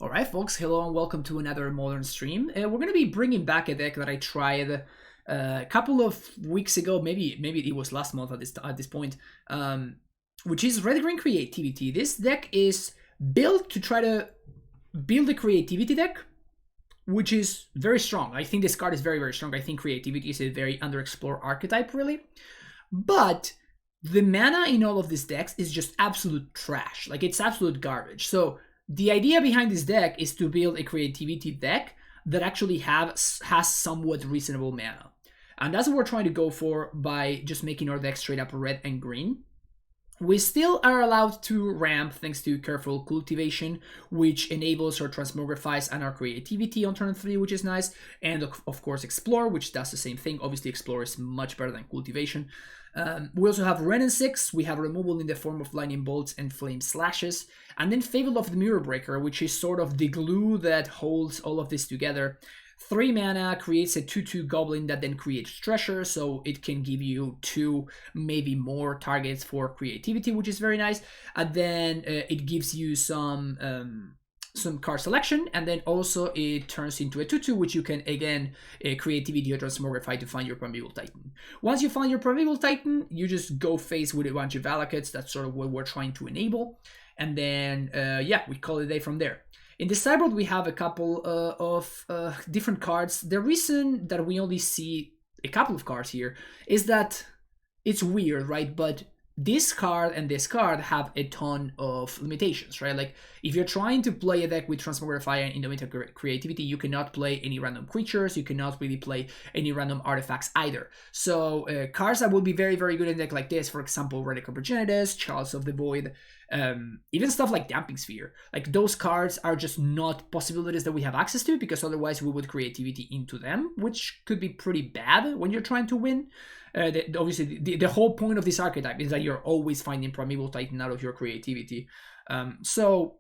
Alright folks, hello and welcome to another Modern stream. We're going to be bringing back a deck that I tried a couple of weeks ago, maybe it was last month at this point, which is Red-Green Creativity. This deck is built to try to build a creativity deck, which is very strong. I think this card is very, very strong. I think creativity is a very underexplored archetype, really. But the mana in all of these decks is just absolute trash. Like, it's absolute garbage. So the idea behind this deck is to build a creativity deck that actually has somewhat reasonable mana. And that's what we're trying to go for by just making our deck straight up red and green. We still are allowed to ramp thanks to Careful Cultivation, which enables our Transmogrifies and our creativity on turn 3, which is nice. And of course Explore, which does the same thing. Obviously Explore is much better than Cultivation. We also have Ren and 6, we have removal in the form of Lightning Bolts and Flame Slashes, and then Fable of the Mirror Breaker, which is sort of the glue that holds all of this together. 3 mana, creates a 2/2 Goblin that then creates Treasure, so it can give you 2, maybe more targets for creativity, which is very nice. And then it gives you some card selection, and then also it turns into a 2/2, which you can again creativity or Transmogrify to find your Primeval Titan. Once you find your Primeval Titan, you just go face with a bunch of Valakuts. That's sort of what we're trying to enable, and then yeah, we call it a day from there. In the sideboard, we have a couple of different cards. The reason that we only see a couple of cards here is that it's weird, right? But this card and this card have a ton of limitations, right? Like, if you're trying to play a deck with Transmogrify and Indomitable Creativity, you cannot play any random creatures, you cannot really play any random artifacts either. So cards that would be very, very good in a deck like this, for example, Radical Progenitus, Chalice of the Void, even stuff like Damping Sphere, like those cards are just not possibilities that we have access to, because otherwise we would creativity into them, which could be pretty bad when you're trying to win. Obviously, the whole point of this archetype is that you're always finding Primeval Titan out of your creativity. So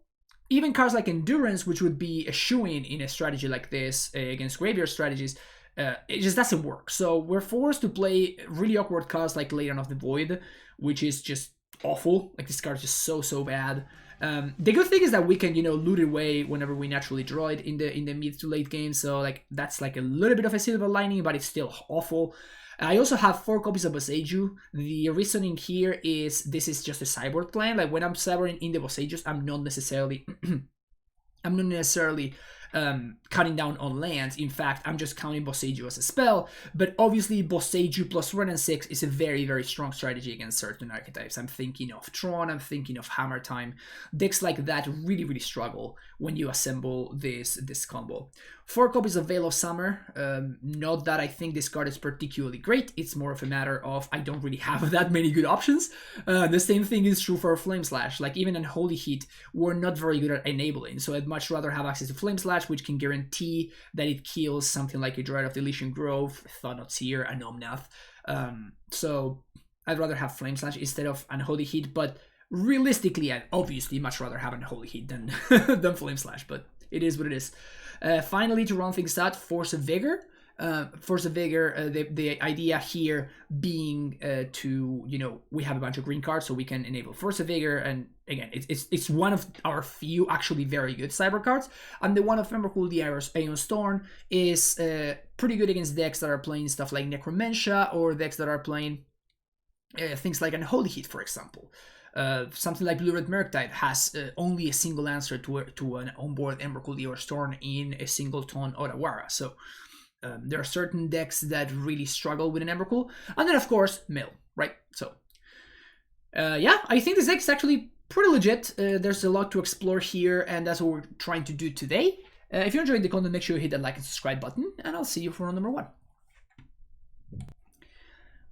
even cards like Endurance, which would be a shoo-in in a strategy like this against graveyard strategies, it just doesn't work. So we're forced to play really awkward cards like Leyline of the Void, which is just awful. Like, this card is just so bad. The good thing is that we can, loot it away whenever we naturally draw it in the mid to late game. So like, that's like a little bit of a silver lining, but it's still awful. I also have 4 copies of Boseiju. The reasoning here is this is just a sideboard plan. Like, when I'm sideboarding in the Boseijus, I'm not necessarily cutting down on lands. In fact, I'm just counting Boseiju as a spell. But obviously, Boseiju plus Ren and 6 is a very, very strong strategy against certain archetypes. I'm thinking of Tron, I'm thinking of Hammer Time. Decks like that really, really struggle when you assemble this combo. 4 copies of Veil of Summer. Not that I think this card is particularly great. It's more of a matter of I don't really have that many good options. The same thing is true for Flame Slash. Like, even Unholy Heat, we're not very good at enabling. So I'd much rather have access to Flame Slash, which can guarantee that it kills something like a Dread of the Elysian Grove, Thought-Not Seer, and Omnath. So I'd rather have Flame Slash instead of Unholy Heat, but realistically, I'd obviously much rather have Unholy Heat than Flame Slash, but it is what it is. Finally, to round things out, Force of Vigor. Force of Vigor, the idea here being we have a bunch of green cards, so we can enable Force of Vigor, and again, it's one of our few actually very good cyber cards. And the one of Emrakul, the Aeon Storm, is pretty good against decks that are playing stuff like Necromancia, or decks that are playing things like Unholy Heat, for example. Something like Blue Red Murktide has only a single answer to an onboard Emrakul, the Aeon Storm in a single tone Otawara. So there are certain decks that really struggle with an Emrakul. And then, of course, Mill, right? So, yeah, I think this deck is actually pretty legit. There's a lot to explore here, and that's what we're trying to do today. If you enjoyed the content, make sure you hit that like and subscribe button, and I'll see you for round number 1.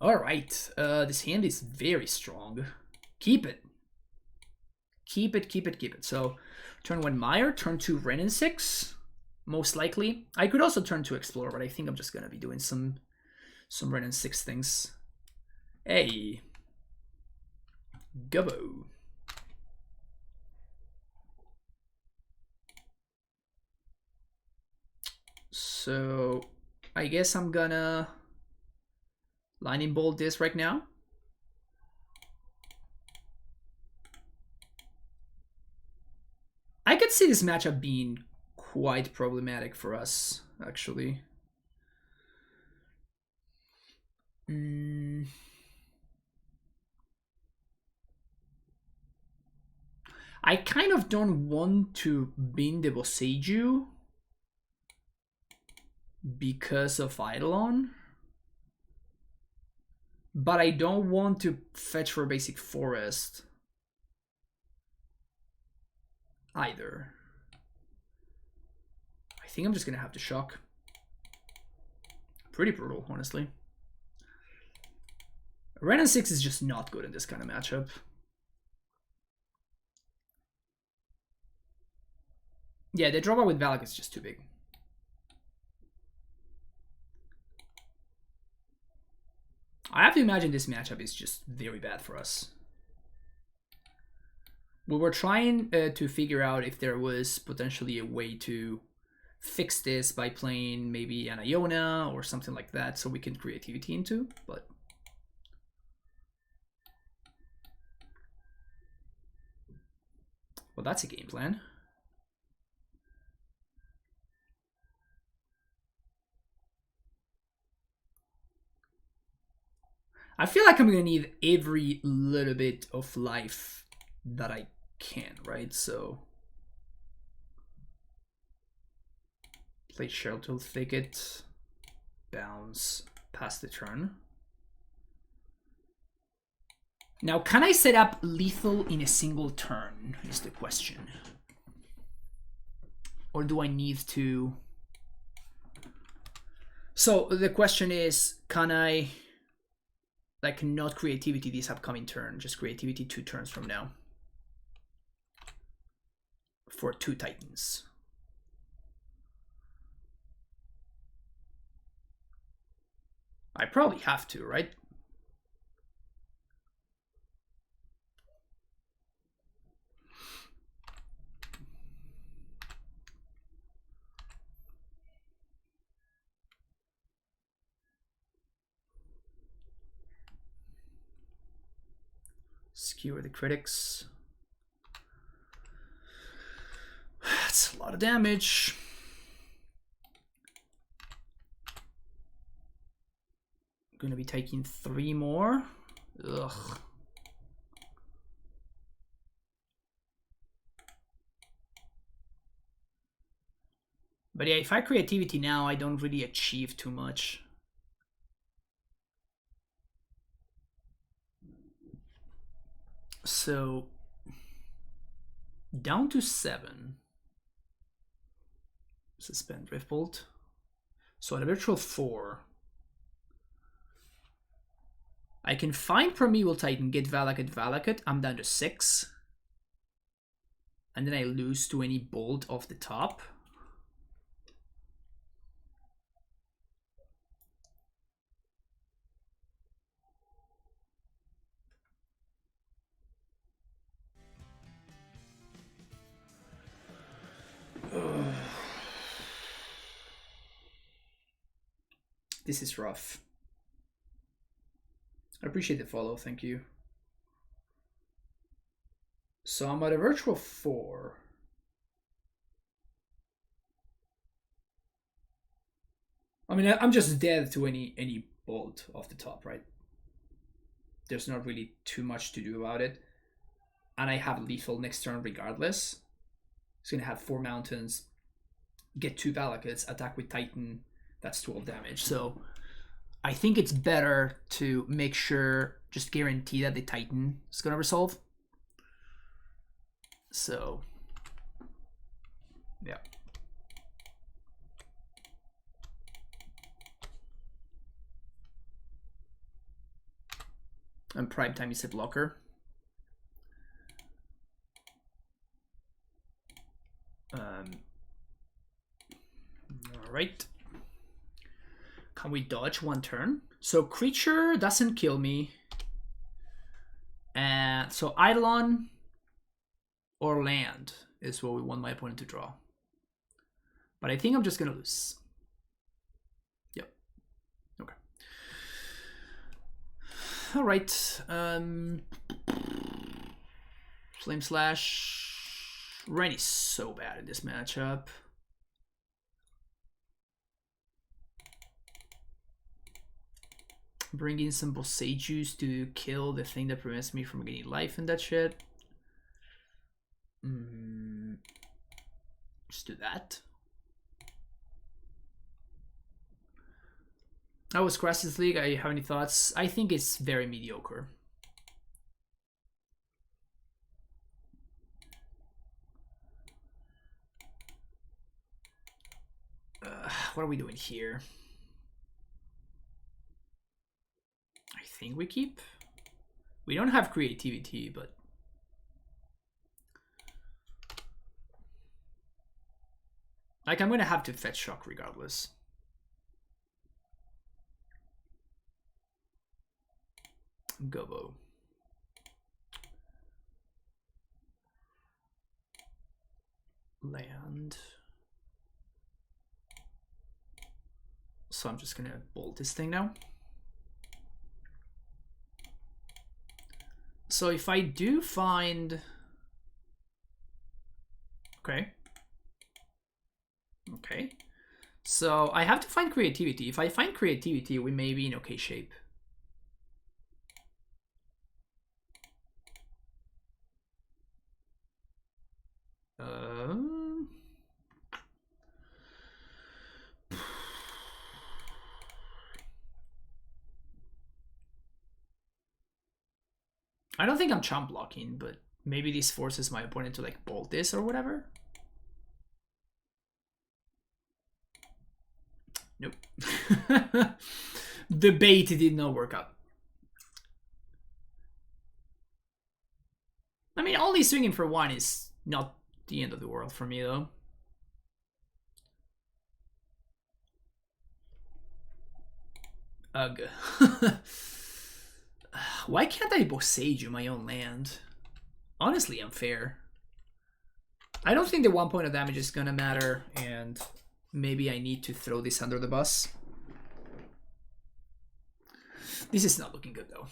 Alright, this hand is very strong. Keep it. Keep it. So, turn 1 Mire, turn 2 Ren and 6. Most likely. I could also turn to Explore, but I think I'm just gonna be doing some Ren and 6 things. Hey. Gubbo. So I guess I'm gonna Lightning Bolt this right now. I could can see this matchup being quite problematic for us, actually. I kind of don't want to bin the Boseiju because of Eidolon, but I don't want to fetch for basic forest either. I think I'm just gonna have to shock. Pretty brutal, honestly. Ren and 6 is just not good in this kind of matchup. Yeah, the drawback with Valak is just too big. I have to imagine this matchup is just very bad for us. We were trying to figure out if there was potentially a way to fix this by playing maybe an Iona or something like that so we can creativity into, but... Well, that's a game plan. I feel like I'm gonna need every little bit of life that I can, right? So play Shelter Thicket, bounce, pass the turn. Now, can I set up lethal in a single turn is the question. Or do I need to... So the question is, can I... like not creativity this upcoming turn, just creativity 2 turns from now. For 2 Titans. I probably have to, right? Skewer the critics. That's a lot of damage. I'm gonna be taking 3 more. Ugh. But yeah, if I creativity now, I don't really achieve too much. So down to 7. Suspend Riftbolt. So at a virtual 4, I can find Primeval Titan, get Valakut. I'm down to 6. And then I lose to any bolt off the top. This is rough. I appreciate the follow, thank you. So I'm at a virtual 4. I mean, I'm just dead to any bolt off the top, right? There's not really too much to do about it. And I have lethal next turn regardless. It's gonna have 4 mountains, get 2 Valakuts, attack with Titan, that's 12 damage. So I think it's better to make sure, just guarantee that the Titan is gonna resolve. So, yeah. And Prime Time is a blocker. All right. Can we dodge 1 turn? So creature doesn't kill me. And so Eidolon or land is what we want my opponent to draw. But I think I'm just gonna lose. Yep. Okay. All right. Flame Slash. Ren is so bad in this matchup. Bring in some Boseijus to kill the thing that prevents me from getting life and that shit. Let's do that. How was Crisis League? I have any thoughts? I think it's very mediocre. What are we doing here? I think we keep. We don't have creativity, but like I'm gonna have to fetch shock regardless. Gobo. Land. So I'm just gonna bolt this thing now. So if I do find... Okay. Okay. So I have to find creativity. If I find creativity, we may be in okay shape. I don't think I'm chump blocking, but maybe this forces my opponent to like bolt this or whatever. Nope. The bait did not work out. I mean, only swinging for one is not the end of the world for me, though. Ugh. Why can't I Boseiju my own land? Honestly, unfair. I don't think the 1 point of damage is gonna matter, and maybe I need to throw this under the bus. This is not looking good, though.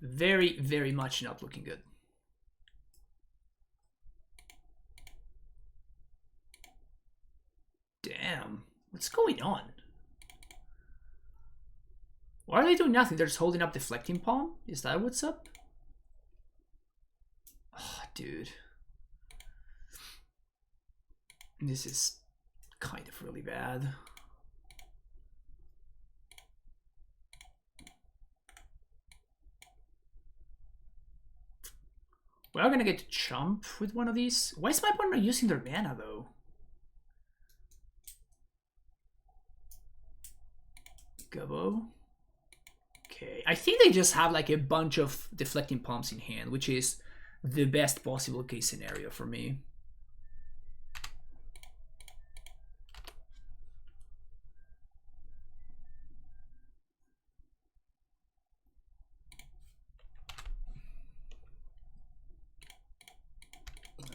Very, very much not looking good. Damn. What's going on? Why are they doing nothing? They're just holding up Deflecting Palm? Is that what's up? Oh, dude. This is kind of really bad. We are gonna get to chump with one of these. Why is my opponent not using their mana, though? Gubbo. Okay, I think they just have like a bunch of Deflecting Palms in hand, which is the best possible case scenario for me.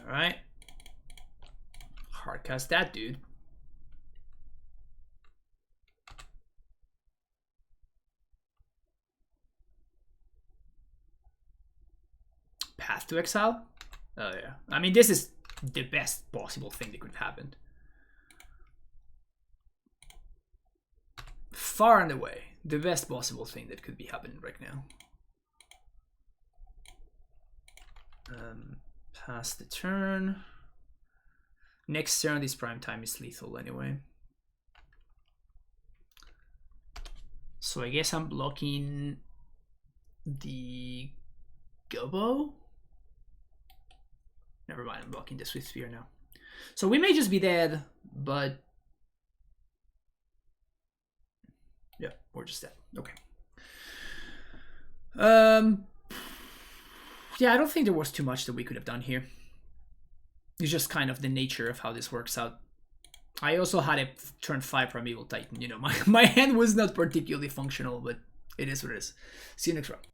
All right. Hardcast that dude. Path to exile? Oh yeah. I mean, this is the best possible thing that could have happened. Far and away, the best possible thing that could be happening right now. Pass the turn. Next turn, this prime time is lethal anyway. So I guess I'm blocking the Gubbo. Never mind, I'm blocking the Swift Spear now. So we may just be dead, but yeah, we're just dead. Okay. Yeah, I don't think there was too much that we could have done here. It's just kind of the nature of how this works out. I also had a turn 5 Primeval Titan. You know, my hand was not particularly functional, but it is what it is. See you next round.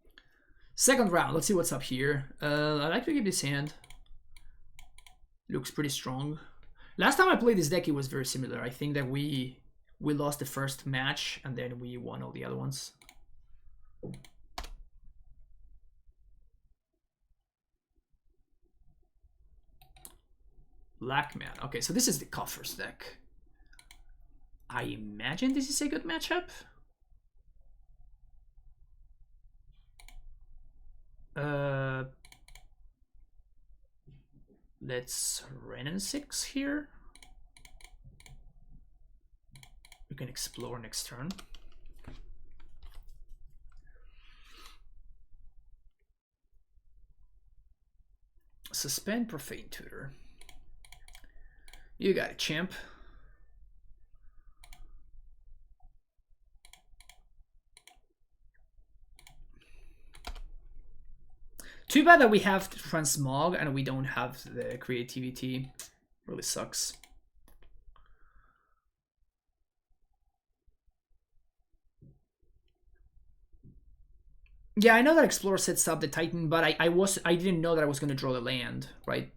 Second round, let's see what's up here. I like to keep this hand. Looks pretty strong. Last time I played this deck, it was very similar. I think that we lost the first match, and then we won all the other ones. Black man. Okay, so this is the Coffers deck. I imagine this is a good matchup. Let's Renin 6 here. We can explore next turn. Suspend Profane Tutor. You got it, champ. Too bad that we have Transmog and we don't have the creativity. Really sucks. Yeah, I know that Explorer sets up the Titan, but I didn't know that I was gonna draw the land, right?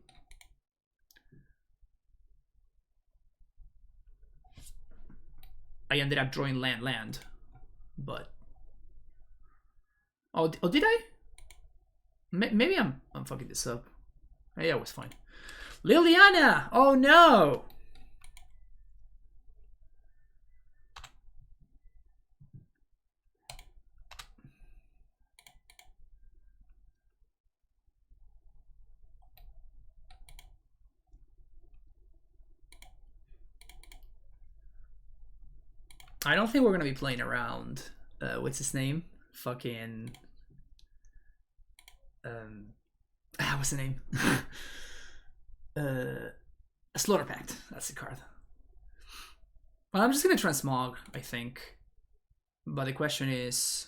I ended up drawing land, but oh did I? Maybe I'm fucking this up. Oh, yeah, it was fine. Liliana! Oh no! I don't think we're gonna be playing around. What's his name? Fucking. What's the name? Slaughter Pact. That's the card. Well, I'm just gonna transmog, I think. But the question is,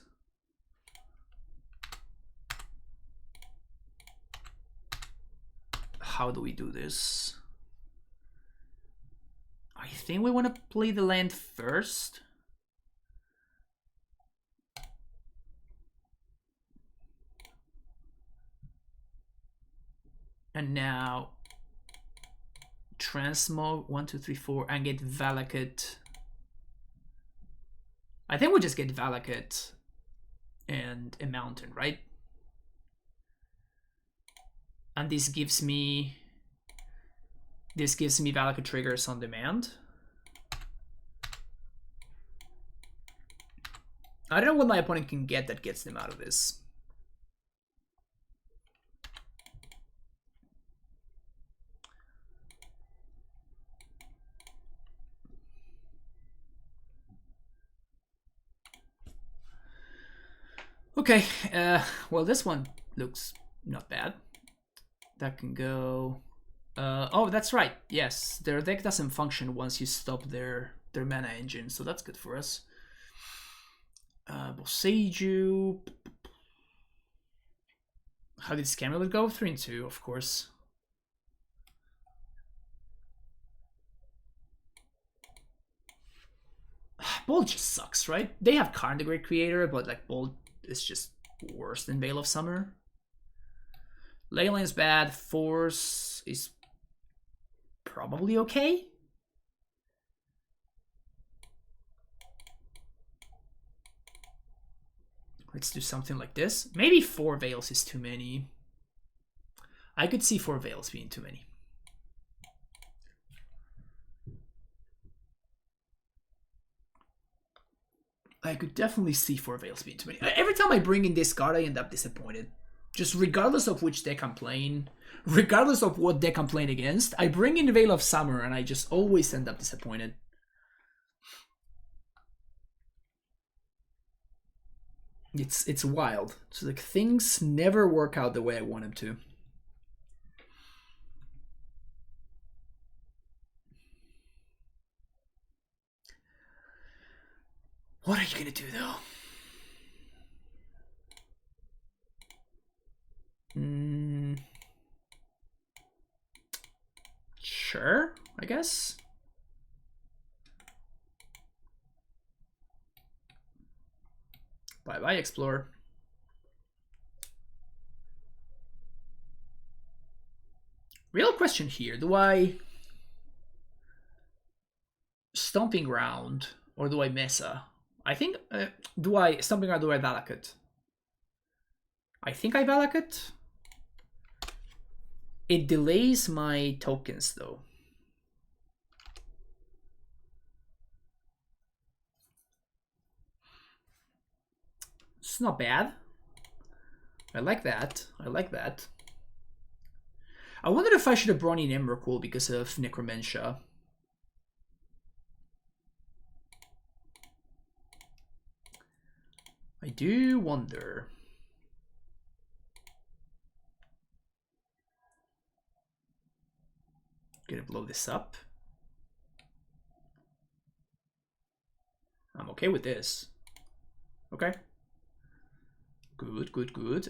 how do we do this? I think we want to play the land first. And now transmog 1, 2, 3, 4 and get Valakut. I think we'll just get Valakut and a mountain, right? And this gives me Valakut triggers on demand. I don't know what my opponent can get that gets them out of this. Okay, well, this one looks not bad. That can go. Oh, that's right. Yes, their deck doesn't function once you stop their mana engine, so that's good for us. Boseiju. How did Amulet go? 3 and 2, of course. Bold just sucks, right? They have Karn the Great Creator, but like Bold is just worse than Veil of Summer. Leyland's bad. Force is probably okay. Let's do something like this. Maybe 4 Veils is too many. I could see 4 Veils being too many. I could definitely see 4 Veils being too many. Every time I bring in this card, I end up disappointed. Just regardless of which deck I'm playing, regardless of what deck I'm playing against, I bring in Veil of Summer and I just always end up disappointed. It's wild. So like things never work out the way I want them to. What are you gonna do though? Sure, I guess. Bye-bye, Explorer. Real question here. Do I Stomping Ground or do I Mesa? I think, do I Stomping Ground, do I Valakut? I think I Valakut. It delays my tokens though. It's not bad. I like that. I like that. I wondered if I should have brought in Emrakul because of Necromancia. I do wonder. Gonna blow this up. I'm okay with this. Okay. Good, good, good.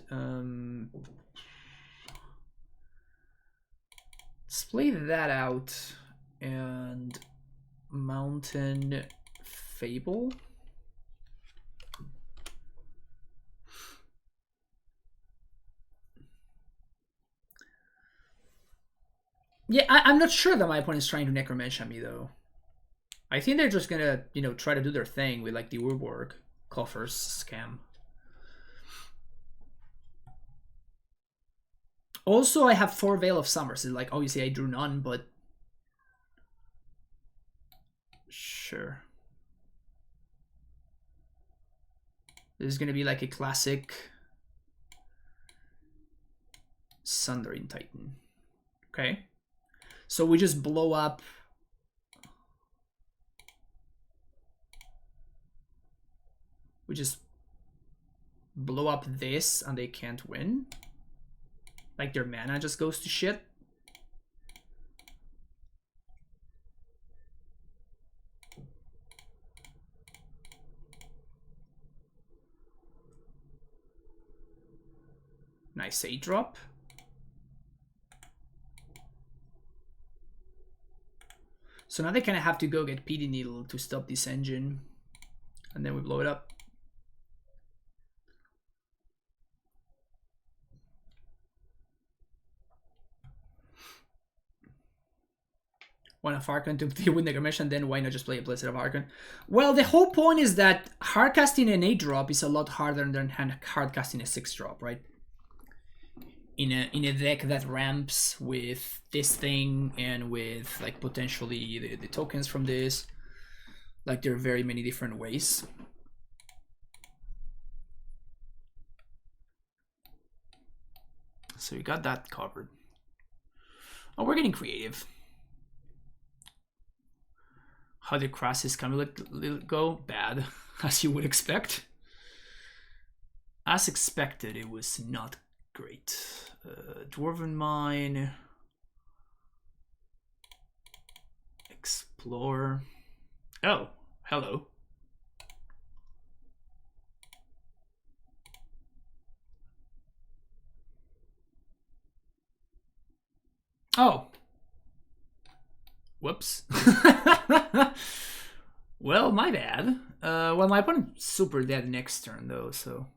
Let's play that out. And Mountain Fable. Yeah, I'm not sure that my opponent is trying to Necromantia me, though. I think they're just gonna, you know, try to do their thing with, like, the Urborg Coffers scam. Also, I have 4 Veil of Summers. Like, obviously I drew none, but... Sure. This is gonna be like a classic Sundering Titan. Okay. So we just blow up. We just blow up this and they can't win. Like their mana just goes to shit. Nice 8-drop. So now they kind of have to go get PD Needle to stop this engine. And then we blow it up. One of Archon to deal with Necromantia, and then why not just play a Blessed of Archon? Well, the whole point is that hardcasting an 8-drop is a lot harder than hardcasting a 6-drop, right? In a deck that ramps with this thing and with like potentially the tokens from this, like there are very many different ways. So you got that covered. Oh, we're getting creative. How did Krasis Amulet go? Bad, as you would expect. As expected, it was not great. Dwarven Mine. Explore. Oh, hello. Oh. Whoops. Well, my bad. Well, my opponent's super dead next turn, though, so...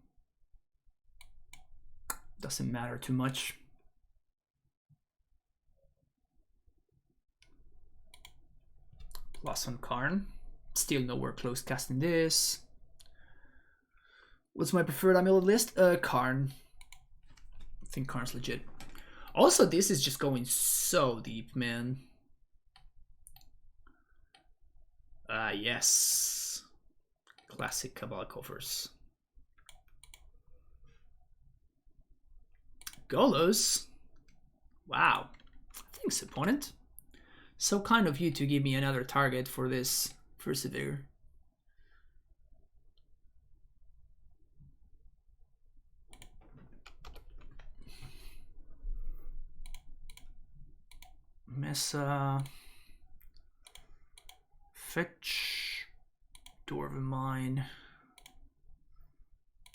doesn't matter too much. Plus on Karn. Still nowhere close casting this. What's my preferred Amulet list? Karn. I think Karn's legit. Also, this is just going so deep, man. Yes. Classic Cabal Coffers. Golos. Wow. Thanks, opponent. So kind of you to give me another target for this Persevere. Mesa. Fetch. Dwarven Mine.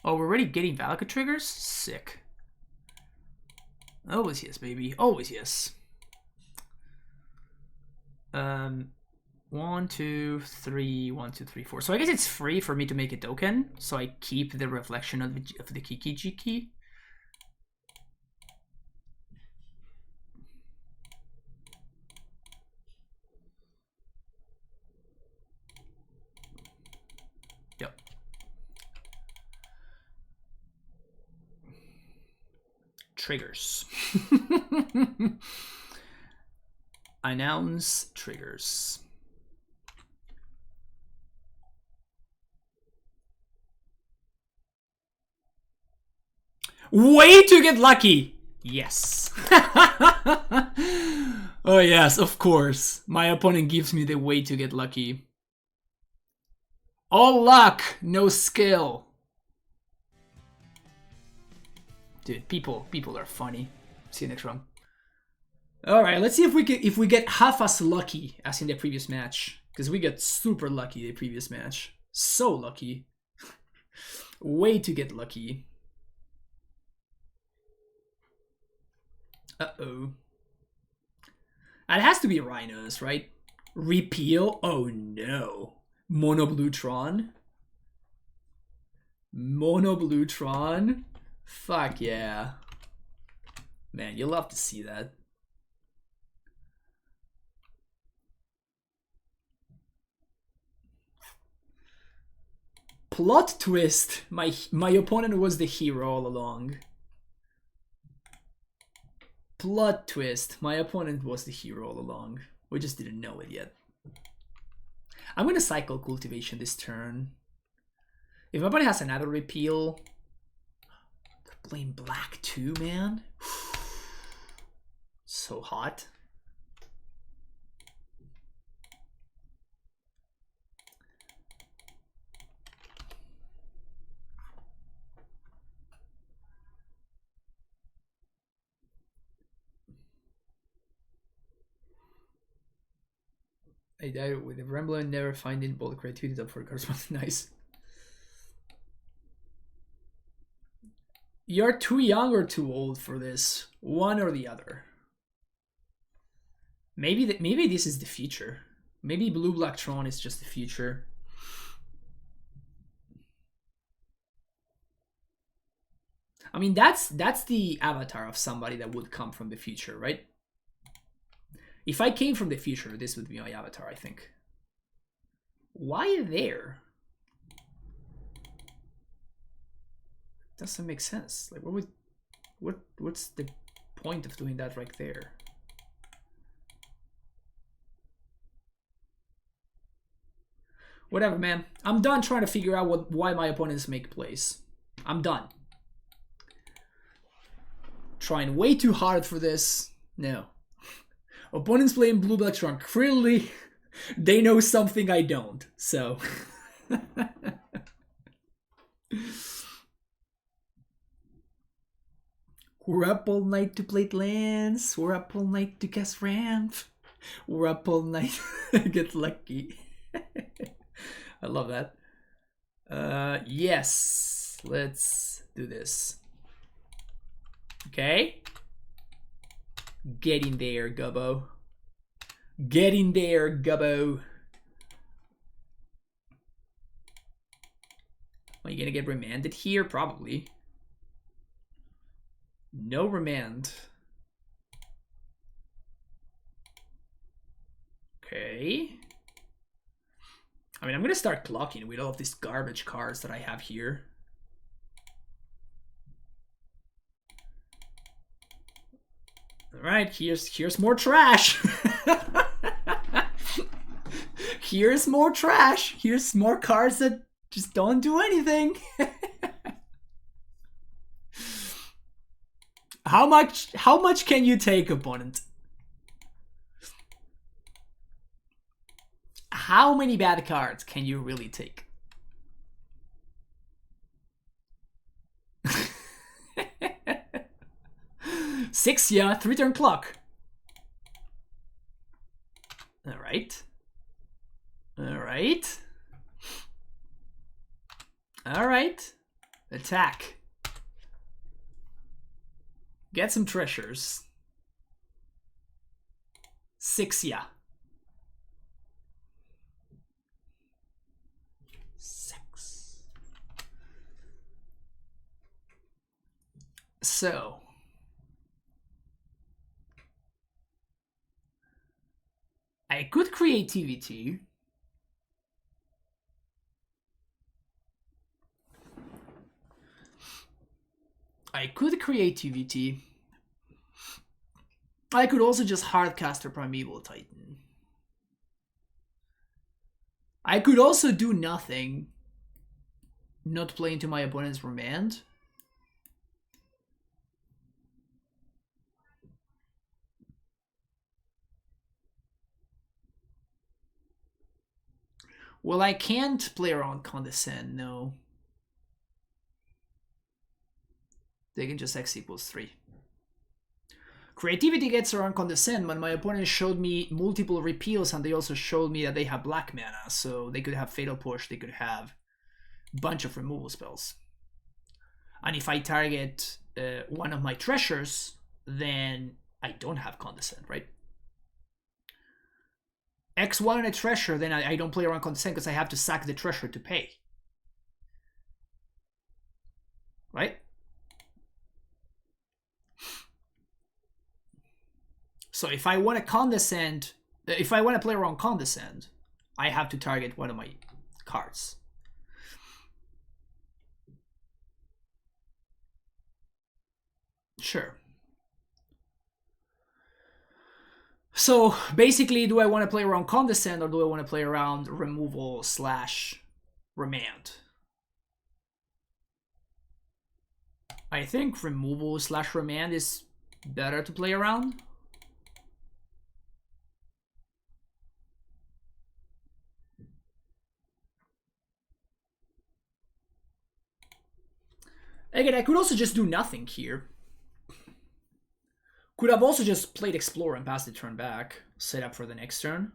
Oh, we're already getting Valaka triggers? Sick. Always yes, baby. Always yes. 1, 2, 3, 1, 2, 3, 4. So I guess it's free for me to make a token. So I keep the reflection of the Kiki key. triggers. Announce triggers. Way to get lucky! Yes. Oh yes, of course. My opponent gives me the way to get lucky. All luck, no skill. Dude, people are funny. See you next round. All right, let's see if we get half as lucky as in the previous match, because we got super lucky the previous match. So lucky. Way to get lucky. Uh-oh. It has to be rhinos, right? Repeal? Oh no. Mono Blue Tron? Mono Blue Tron? Fuck yeah. Man, you'll love to see that. Plot twist. My opponent was the hero all along. Plot twist. My opponent was the hero all along. We just didn't know it yet. I'm gonna cycle Cultivation this turn. If my opponent has another repeal... They're playing black too, man. So hot. I died with a Rambler and never finding bold creativity up for cards. Nice. You're too young or too old for this. One or the other. Maybe this is the future. Maybe Blue Black Tron is just the future. I mean, that's the avatar of somebody that would come from the future, right? If I came from the future, this would be my avatar, I think. Why there? Doesn't make sense. Like, what's the point of doing that right there? Whatever, man. I'm done trying to figure out why my opponents make plays. I'm done. Trying way too hard for this. No. Opponents playing Blue Black Tron. Clearly, they know something I don't. So. We're up all night to play lands. We're up all night to cast ramp. We're up all night to get lucky. I love that. Yes. Let's do this. Okay. Get in there, Gubbo. Get in there, Gubbo. Are you gonna get remanded here? Probably. No remand. Okay. I mean, I'm gonna start clocking with all of these garbage cards that I have here. All right, here's more trash. Here's more trash. Here's more cards that just don't do anything. How much can you take, opponent? How many bad cards can you really take? Six, yeah, 3-turn clock. All right. All right. All right. Attack. Get some treasures. 6, yeah. 6. So. I could creativity. I could creativity. I could also just hardcast a Primeval Titan. I could also do nothing. Not play into my opponent's Remand. Well, I can't play around Condescend, no. They can just X equals 3. Creativity gets around Condescend, but my opponent showed me multiple repeals, and they also showed me that they have black mana, so they could have Fatal Push, they could have a bunch of removal spells. And if I target one of my treasures, then I don't have Condescend, right? X1 and a treasure, then I don't play around Condescend because I have to sack the treasure to pay. Right? So if I want to Condescend, if I want to play around Condescend, I have to target one of my cards. Sure. So basically, do I want to play around Condescend or do I want to play around removal / remand? I think removal / remand is better to play around. Again, I could also just do nothing here. Could have also just played Explore and passed the turn back, set up for the next turn.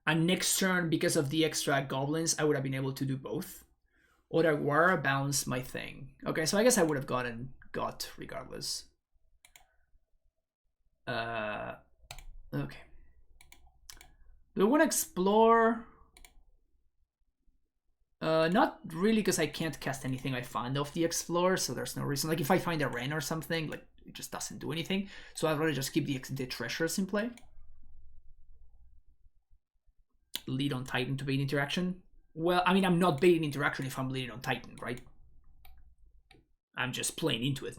And next turn, because of the extra goblins, I would have been able to do both. Or bounce my thing. Okay, so I guess I would have got regardless. Okay. Do I want to explore? Not really, because I can't cast anything I find off the Explorer, so there's no reason. Like if I find a Wren or something, like it just doesn't do anything. So I'd rather just keep the treasures in play. Lead on Titan to bait interaction. Well, I mean, I'm not baiting interaction if I'm leading on Titan, right? I'm just playing into it.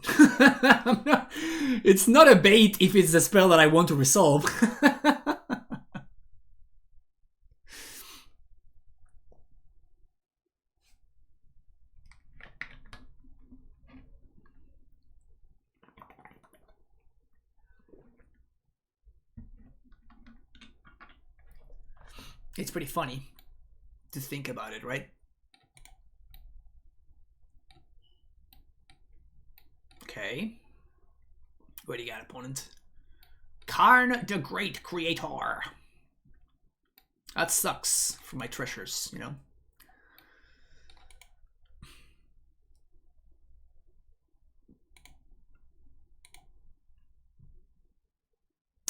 It's not a bait if it's a spell that I want to resolve. It's pretty funny to think about it, right? Okay. What do you got, opponent? Karn the Great Creator. That sucks for my treasures, you know?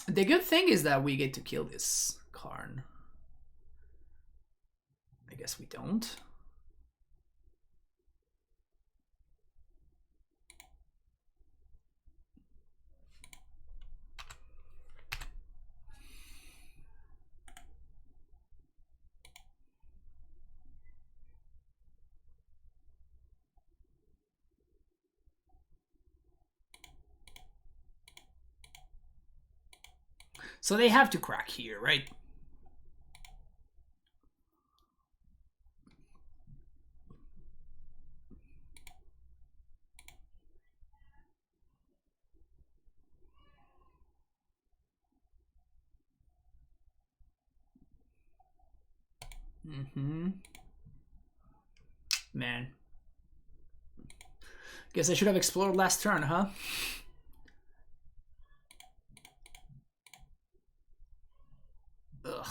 The good thing is that we get to kill this Karn. I guess we don't. So they have to crack here, right? Man. Guess I should have explored last turn, huh? Ugh.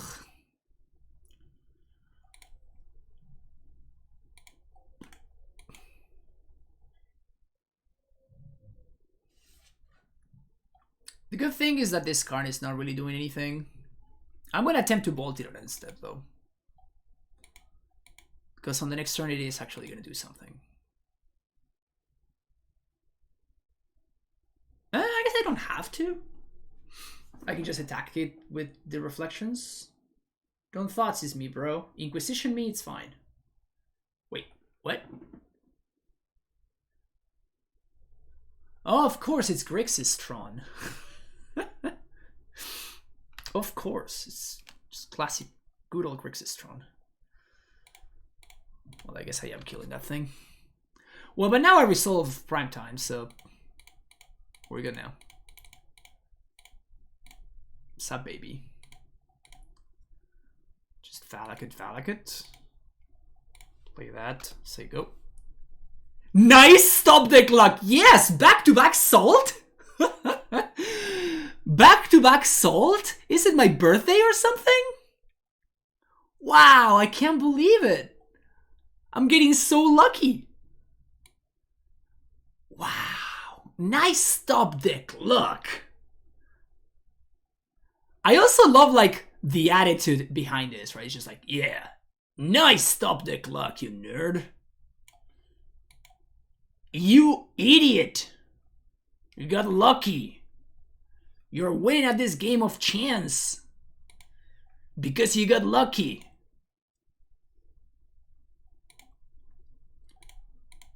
The good thing is that this Karn is not really doing anything. I'm going to attempt to bolt it instead, though. Because on the next turn it is actually going to do something. I guess I don't have to. I can just attack it with the reflections. Don't Thoughtseize me, bro. Inquisition me, it's fine. Wait, what? Oh, of course, it's Grixis Tron. Of course, it's just classic, good old Grixis Tron. Well, I guess I am killing that thing. Well, but now I resolve prime time, so we're good now. Sup, baby. Just Valakut. Play that. Say go. Nice stop deck luck. Yes, back-to-back salt. Back-to-back salt? Is it my birthday or something? Wow, I can't believe it. I'm getting so lucky. Wow, nice stop deck luck. I also love like the attitude behind this, right? It's just like, yeah, nice stop deck luck, you nerd. You idiot. You got lucky. You're winning at this game of chance because you got lucky.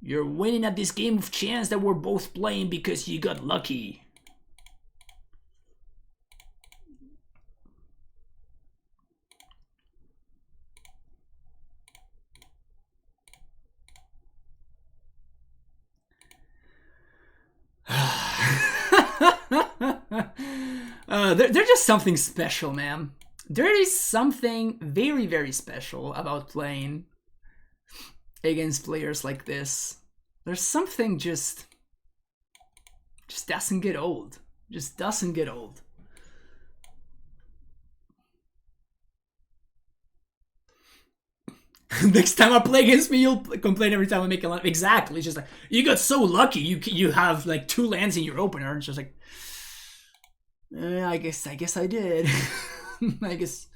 You're winning at this game of chance that we're both playing because you got lucky. There's just something special, man. There is something very, very special about playing against players like this. There's something just doesn't get old. Just doesn't get old. Next time I play against me, you'll complain every time I make a land. Exactly. It's just like, you got so lucky. You have like 2 lands in your opener. It's just like, I guess I did. I guess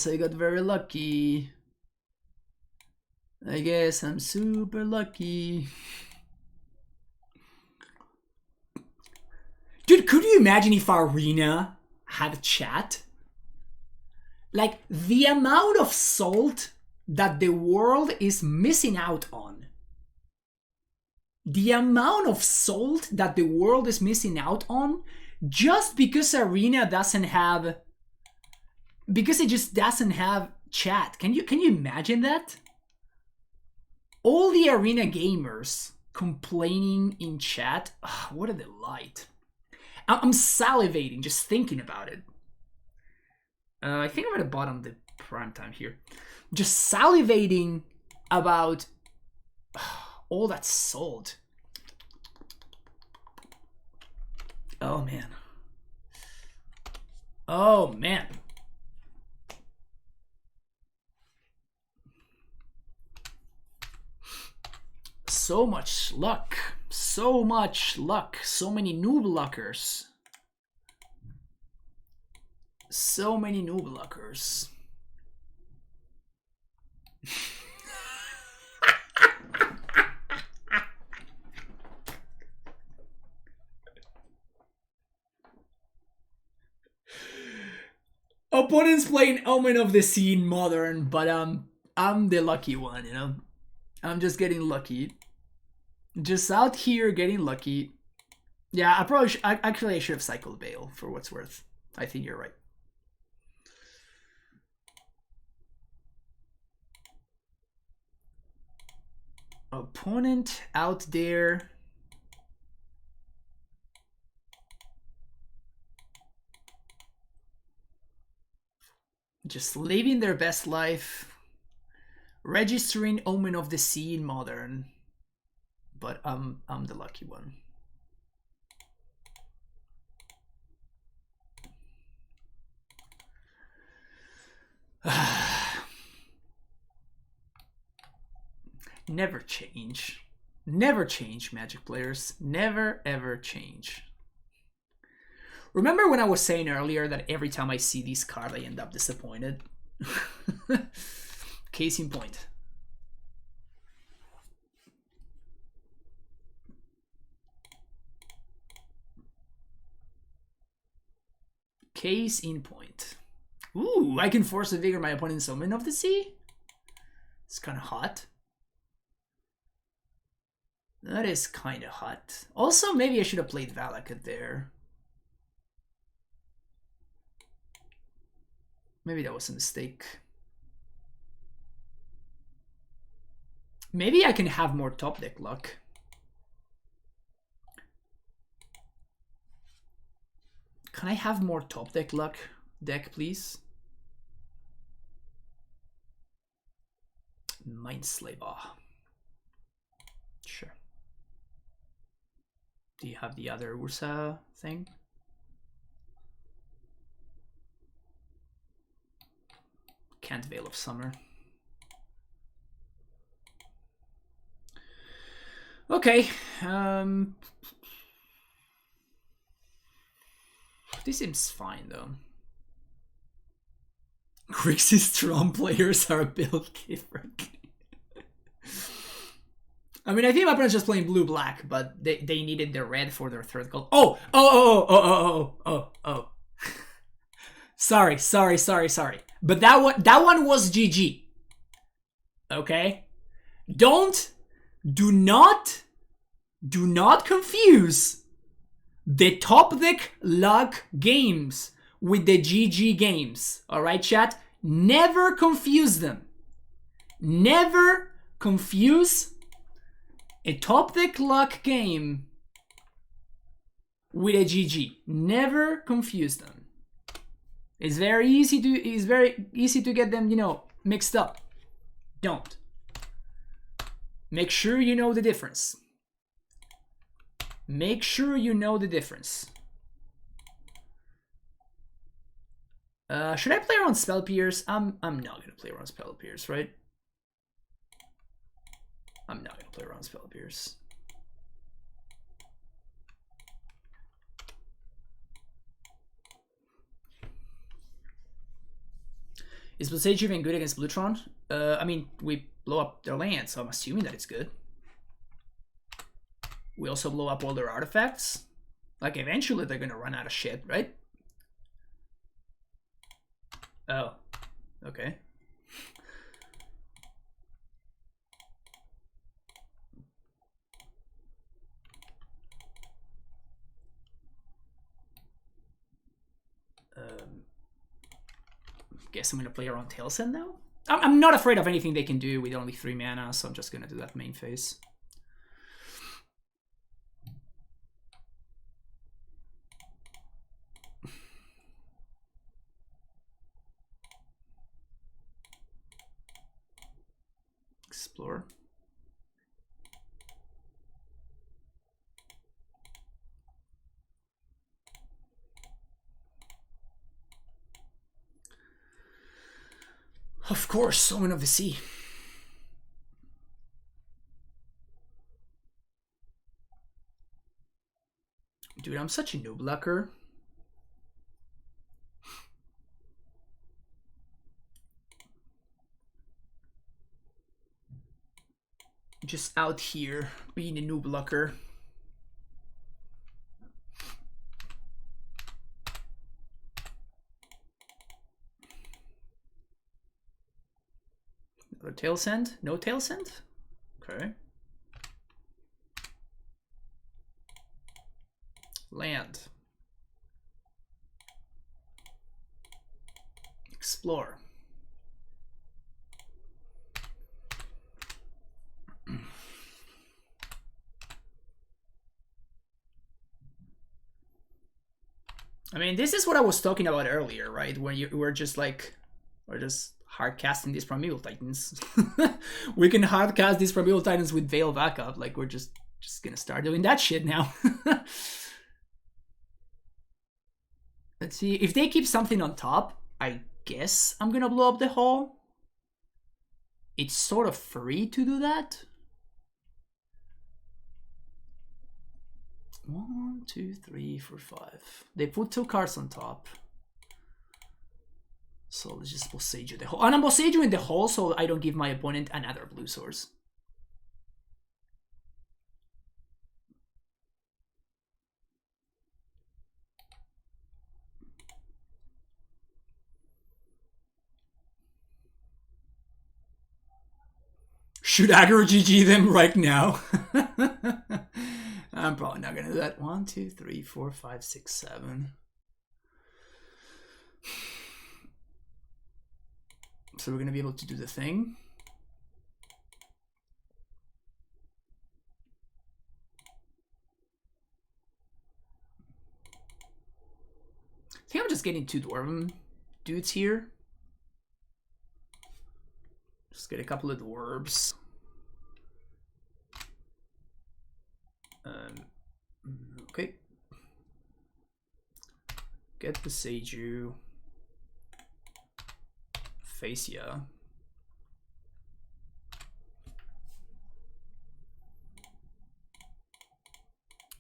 I got very lucky. I guess I'm super lucky. Dude, could you imagine if Arena had a chat? Like, the amount of salt that the world is missing out on. The amount of salt that the world is missing out on just because Arena doesn't have... Because it just doesn't have chat. Can you imagine that? All the Arena gamers complaining in chat. Oh, what a delight. I'm salivating just thinking about it. I think I'm at the bottom of the prime time here. Just salivating about all that salt. Oh, man. Oh, man. So much luck. So much luck. So many noob luckers. So many noob luckers. Opponents playing Omen of the Sea in Modern, but I'm the lucky one, you know? I'm just getting lucky. Just out here getting lucky. Yeah, I should have cycled Bale for what's worth. I think you're right. Opponent out there. Just living their best life. Registering Omen of the Sea in Modern. But I'm the lucky one. Never change. Never change, Magic players. Never, ever change. Remember when I was saying earlier that every time I see these cards, I end up disappointed? Case in point. Case in point. Ooh, I can force a vigor my opponent's Omen of the Sea? It's kind of hot. That is kind of hot. Also, maybe I should have played Valakut there. Maybe that was a mistake. Maybe I can have more top deck luck. Can I have more top deck luck deck, please? Mindslaver. Sure. Do you have the other Ursa thing? Can't Veil of Summer. Okay. This seems fine though. Grixis Tron players are a build different. I mean, I think my opponent's just playing blue-black, but they needed their red for their third gold. Oh! Sorry. But that one was GG. Okay? Do not confuse the top deck luck games with the GG games. Alright, chat? Never confuse them. Never confuse a top deck luck game with a GG. Never confuse them. It's very easy to get them, you know, mixed up. Don't. Make sure you know the difference. Make sure you know the difference. Should I play around Spell Pierce? I'm not gonna play around Spell Pierce, right? I'm not gonna play around Spell Pierce. Is Blue Sage even good against Blue Tron? I mean, we blow up their land, so I'm assuming that it's good. We also blow up all their artifacts. Like, eventually they're gonna run out of shit, right? Oh, okay. Guess I'm gonna play around Tailsend now. I'm not afraid of anything they can do with only 3 mana, so I'm just gonna do that main phase. Explore. Of course, Omen of the Sea. Dude, I'm such a noob lucker. Just out here being a noob lucker. Another Tailsend? No Tailsend? Okay. Land. Explore. I mean, this is what I was talking about earlier, right? When you were just like, we're just hard casting these Primeval Titans. We can hard cast these Primeval Titans with Veil backup. Like, we're just gonna start doing that shit now. Let's see. If they keep something on top, I guess I'm gonna blow up the hall. It's sort of free to do that. 1, 2, 3, 4, 5. They put 2 cards on top. So let's just Boseiju the hole. And I'm Boseiju in the hole so I don't give my opponent another blue source. Should aggro GG them right now? I'm probably not gonna do that. 1, 2, 3, 4, 5, 6, 7. So we're gonna be able to do the thing. I think I'm just getting 2 Dwarven dudes here. Just get a couple of Dwarves. Okay. Get the Seiju. Facia.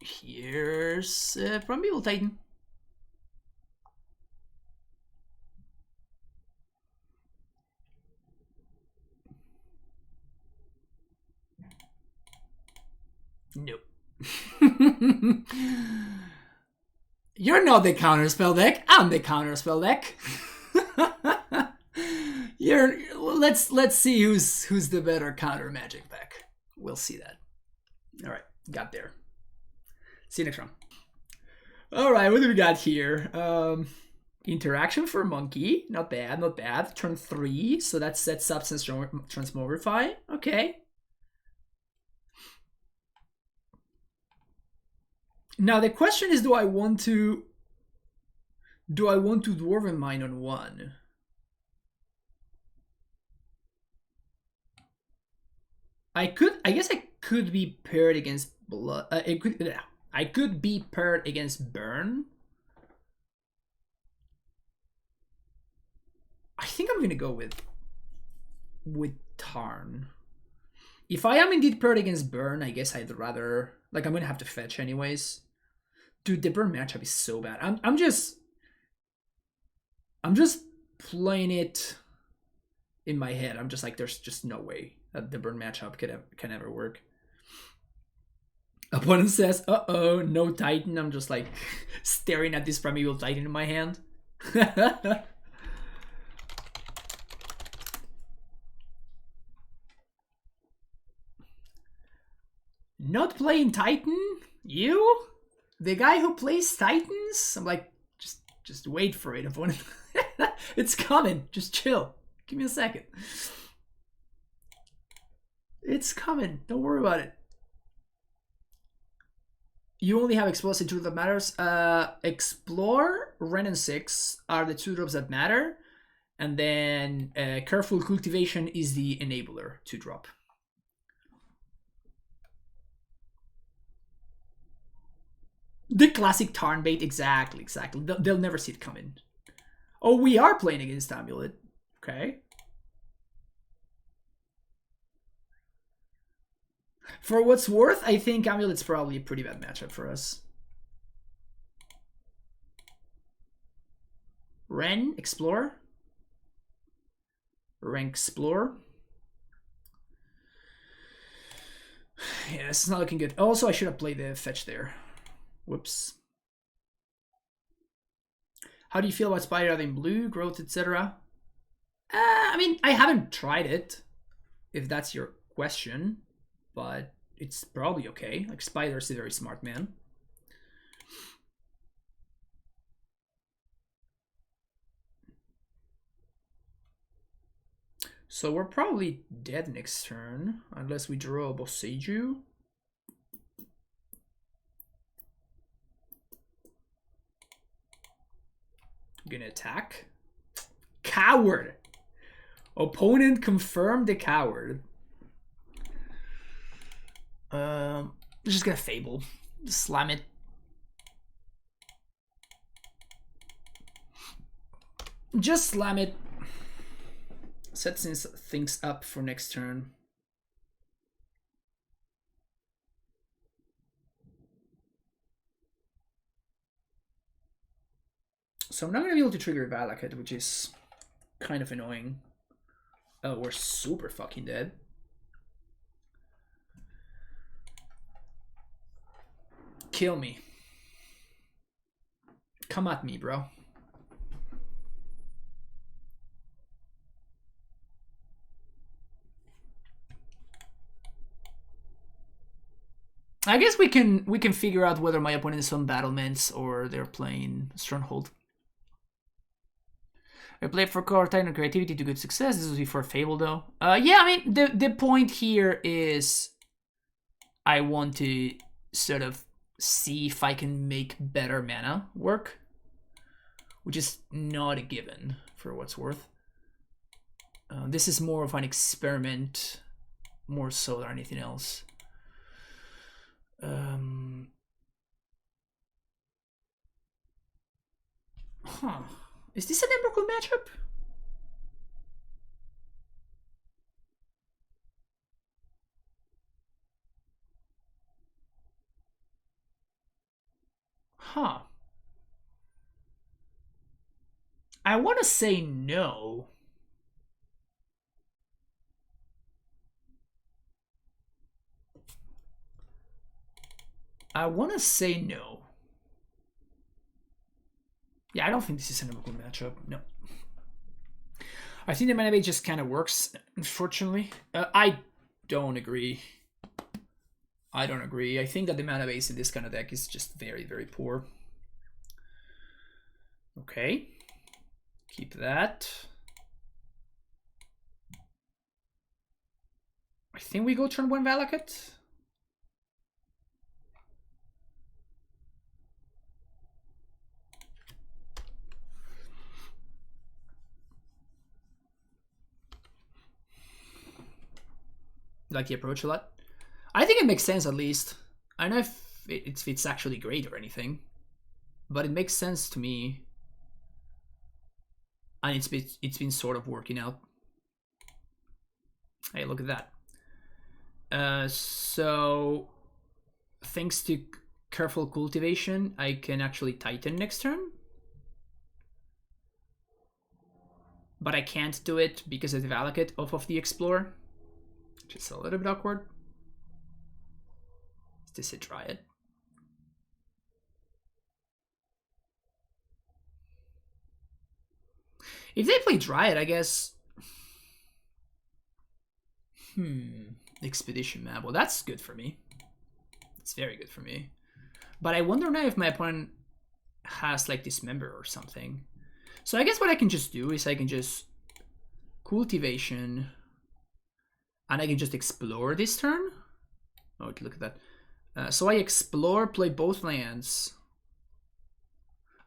Here's Primeval Titan. Nope. You're not the counterspell deck. I'm the counterspell deck. Let's see who's the better counter magic deck. We'll see that. All right, got there. See you next round. All right, what do we got here? Interaction for monkey, not bad, not bad. Turn 3, so that sets Substance Transmogrify. Okay. Now the question is, do I want to Dwarven Mine on 1? I guess I could be paired against blood. I could be paired against Burn. I think I'm gonna go with Tarn. If I am indeed paired against Burn, I guess I'd rather, like, I'm gonna have to fetch anyways. Dude, the Burn matchup is so bad. I'm just playing it in my head. I'm just like, there's just no way that the Burn matchup can ever work. Opponent says, uh-oh, no Titan. I'm just like staring at this Primeval Titan in my hand. Not playing Titan? You? The guy who plays Titans? I'm like, just wait for it, opponent. It's coming. Just chill. Give me a second. It's coming. Don't worry about it. You only have Explosive 2 that matters. Explore, Ren and 6 are the 2 drops that matter. And then Careful Cultivation is the enabler 2 drop. The classic Tarn bait, exactly. They'll never see it coming. Oh, we are playing against Amulet. Okay. For what's worth, I think Amulet's probably a pretty bad matchup for us. Ren, Explore. Ren, Explore. Yeah, this is not looking good. Also, I should have played the fetch there. Whoops. How do you feel about Spider having blue, growth, etc.? I mean, I haven't tried it, if that's your question, but it's probably okay. Like, Spider's a very smart man. So we're probably dead next turn, unless we draw a Boseiju. Gonna attack. Coward! Opponent confirmed the coward. Just gonna Fable. Just slam it. Just slam it. Sets things up for next turn. So I'm not going to be able to trigger Valakut, which is kind of annoying. Oh, we're super fucking dead. Kill me. Come at me, bro. I guess we can figure out whether my opponent is on Battlements or they're playing Stronghold. I played for color, Titan, and creativity to good success. This was before Fable, though. Yeah, I mean, the point here is I want to sort of see if I can make better mana work, which is not a given for what's worth. This is more of an experiment, more so than anything else. Huh. Is this an Emrakul matchup? Huh. I want to say no. I want to say no. Yeah, I don't think this is an Emrakul matchup. No. I think the mana base just kind of works, unfortunately. I don't agree. I don't agree. I think that the mana base in this kind of deck is just very, very poor. Okay. Keep that. I think we go turn 1 Valakut. Like the approach a lot. I think it makes sense, at least. I don't know if it's actually great or anything, but it makes sense to me, and it's been sort of working out. Hey, look at that. So thanks to careful cultivation, I can actually Titan next turn, but I can't do it because of the Valakut off of the Explorer. Just a little bit awkward. Is this a Dryad? If they play Dryad, I guess... Expedition map. Well, that's good for me. It's very good for me. But I wonder now if my opponent has like Dismember or something. So I guess what I can just do is I can just Cultivation... And I can just explore this turn. Oh, look at that. So I explore, play both lands.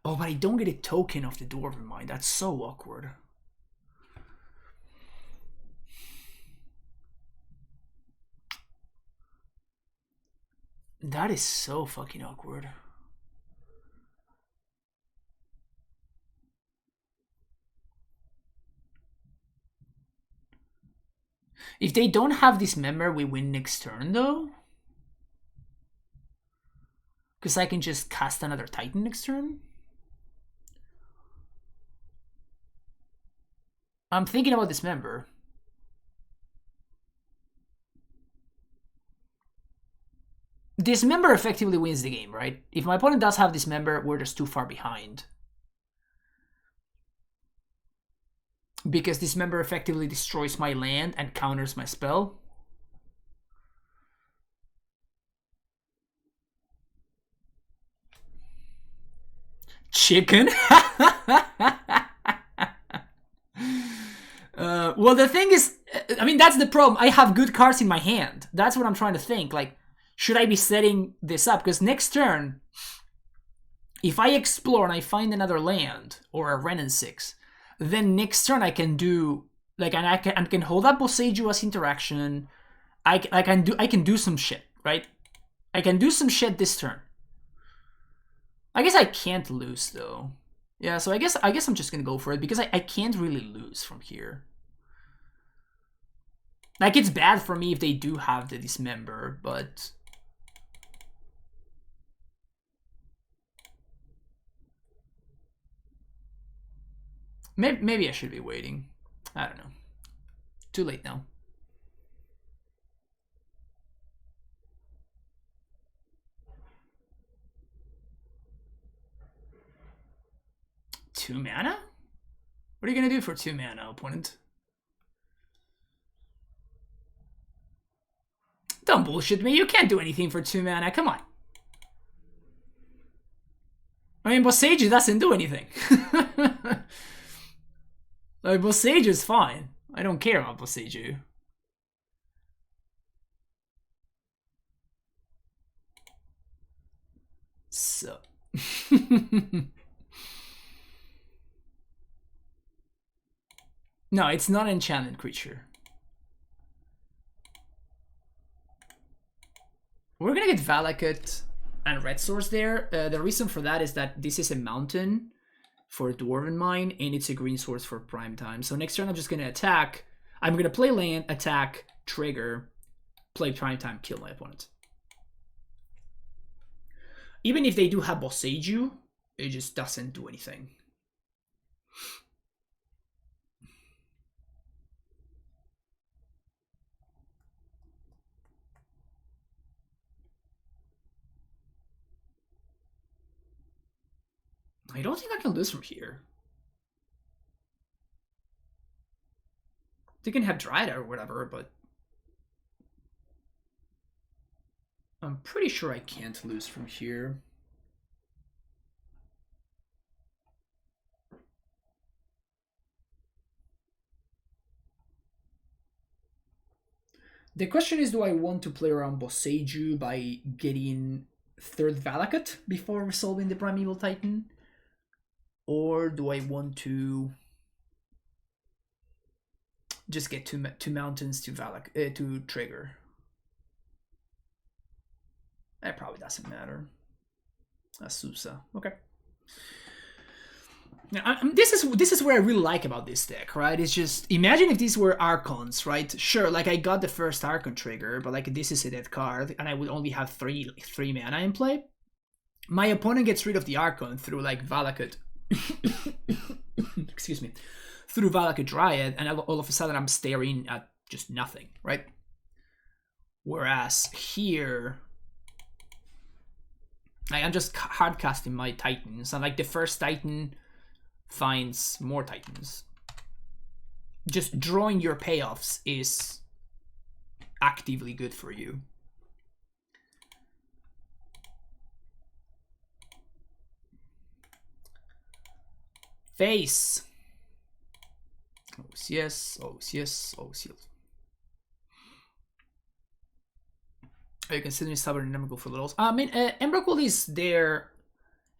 Oh, but I don't get a token of the Dwarven Mind. That's so awkward. That is so fucking awkward. If they don't have this member, we win next turn, though. Because I can just cast another Titan next turn. I'm thinking about this member. This member effectively wins the game, right? If my opponent does have this member, we're just too far behind. Because this member effectively destroys my land and counters my spell. Chicken? Well, the thing is, I mean, that's the problem. I have good cards in my hand. That's what I'm trying to think. Like, should I be setting this up? Because next turn, if I explore and I find another land or a Renin 6, then next turn I can do like, and I can hold up Boseiju as interaction. I can do some shit, right? I can do some shit this turn. I guess I can't lose though. Yeah, so I guess I'm just gonna go for it because I can't really lose from here. Like, it's bad for me if they do have the Dismember, but maybe I should be waiting. I don't know. Too late now. Two mana? What are you gonna do for 2 mana, opponent? Don't bullshit me. You can't do anything for 2 mana. Come on. I mean, Boseiju doesn't do anything. Like, Boseiju is fine. I don't care about Boseiju. So. No, it's not an enchanted creature. We're gonna get Valakut and Red Source there. The reason for that is that this is a mountain for Dwarven Mine, and it's a green source for prime time. So next turn I'm just gonna attack. I'm gonna play land, attack, trigger, play prime time, kill my opponent. Even if they do have Boseiju, it just doesn't do anything. I don't think I can lose from here. They can have Dryad or whatever, but I'm pretty sure I can't lose from here. The question is, do I want to play around Boseiju by getting third Valakut before resolving the Primeval Titan? Or do I want to just get two mountains to to trigger? That probably doesn't matter. Asusa. Okay. Now, this is what I really like about this deck, right? It's just, imagine if these were Archons, right? Sure, like I got the first Archon trigger, but like this is a dead card, and I would only have three mana in play. My opponent gets rid of the Archon through like Valakut. Excuse me. Through Valakut Dryad, and all of a sudden I'm staring at just nothing, right? Whereas here, I'm just hard casting my Titans, and like the first Titan finds more Titans. Just drawing your payoffs is actively good for you. Face. OCS, OCS, OCS. Are you considering Stubborn and Emrakul for the lulz? I mean, Emrakul is there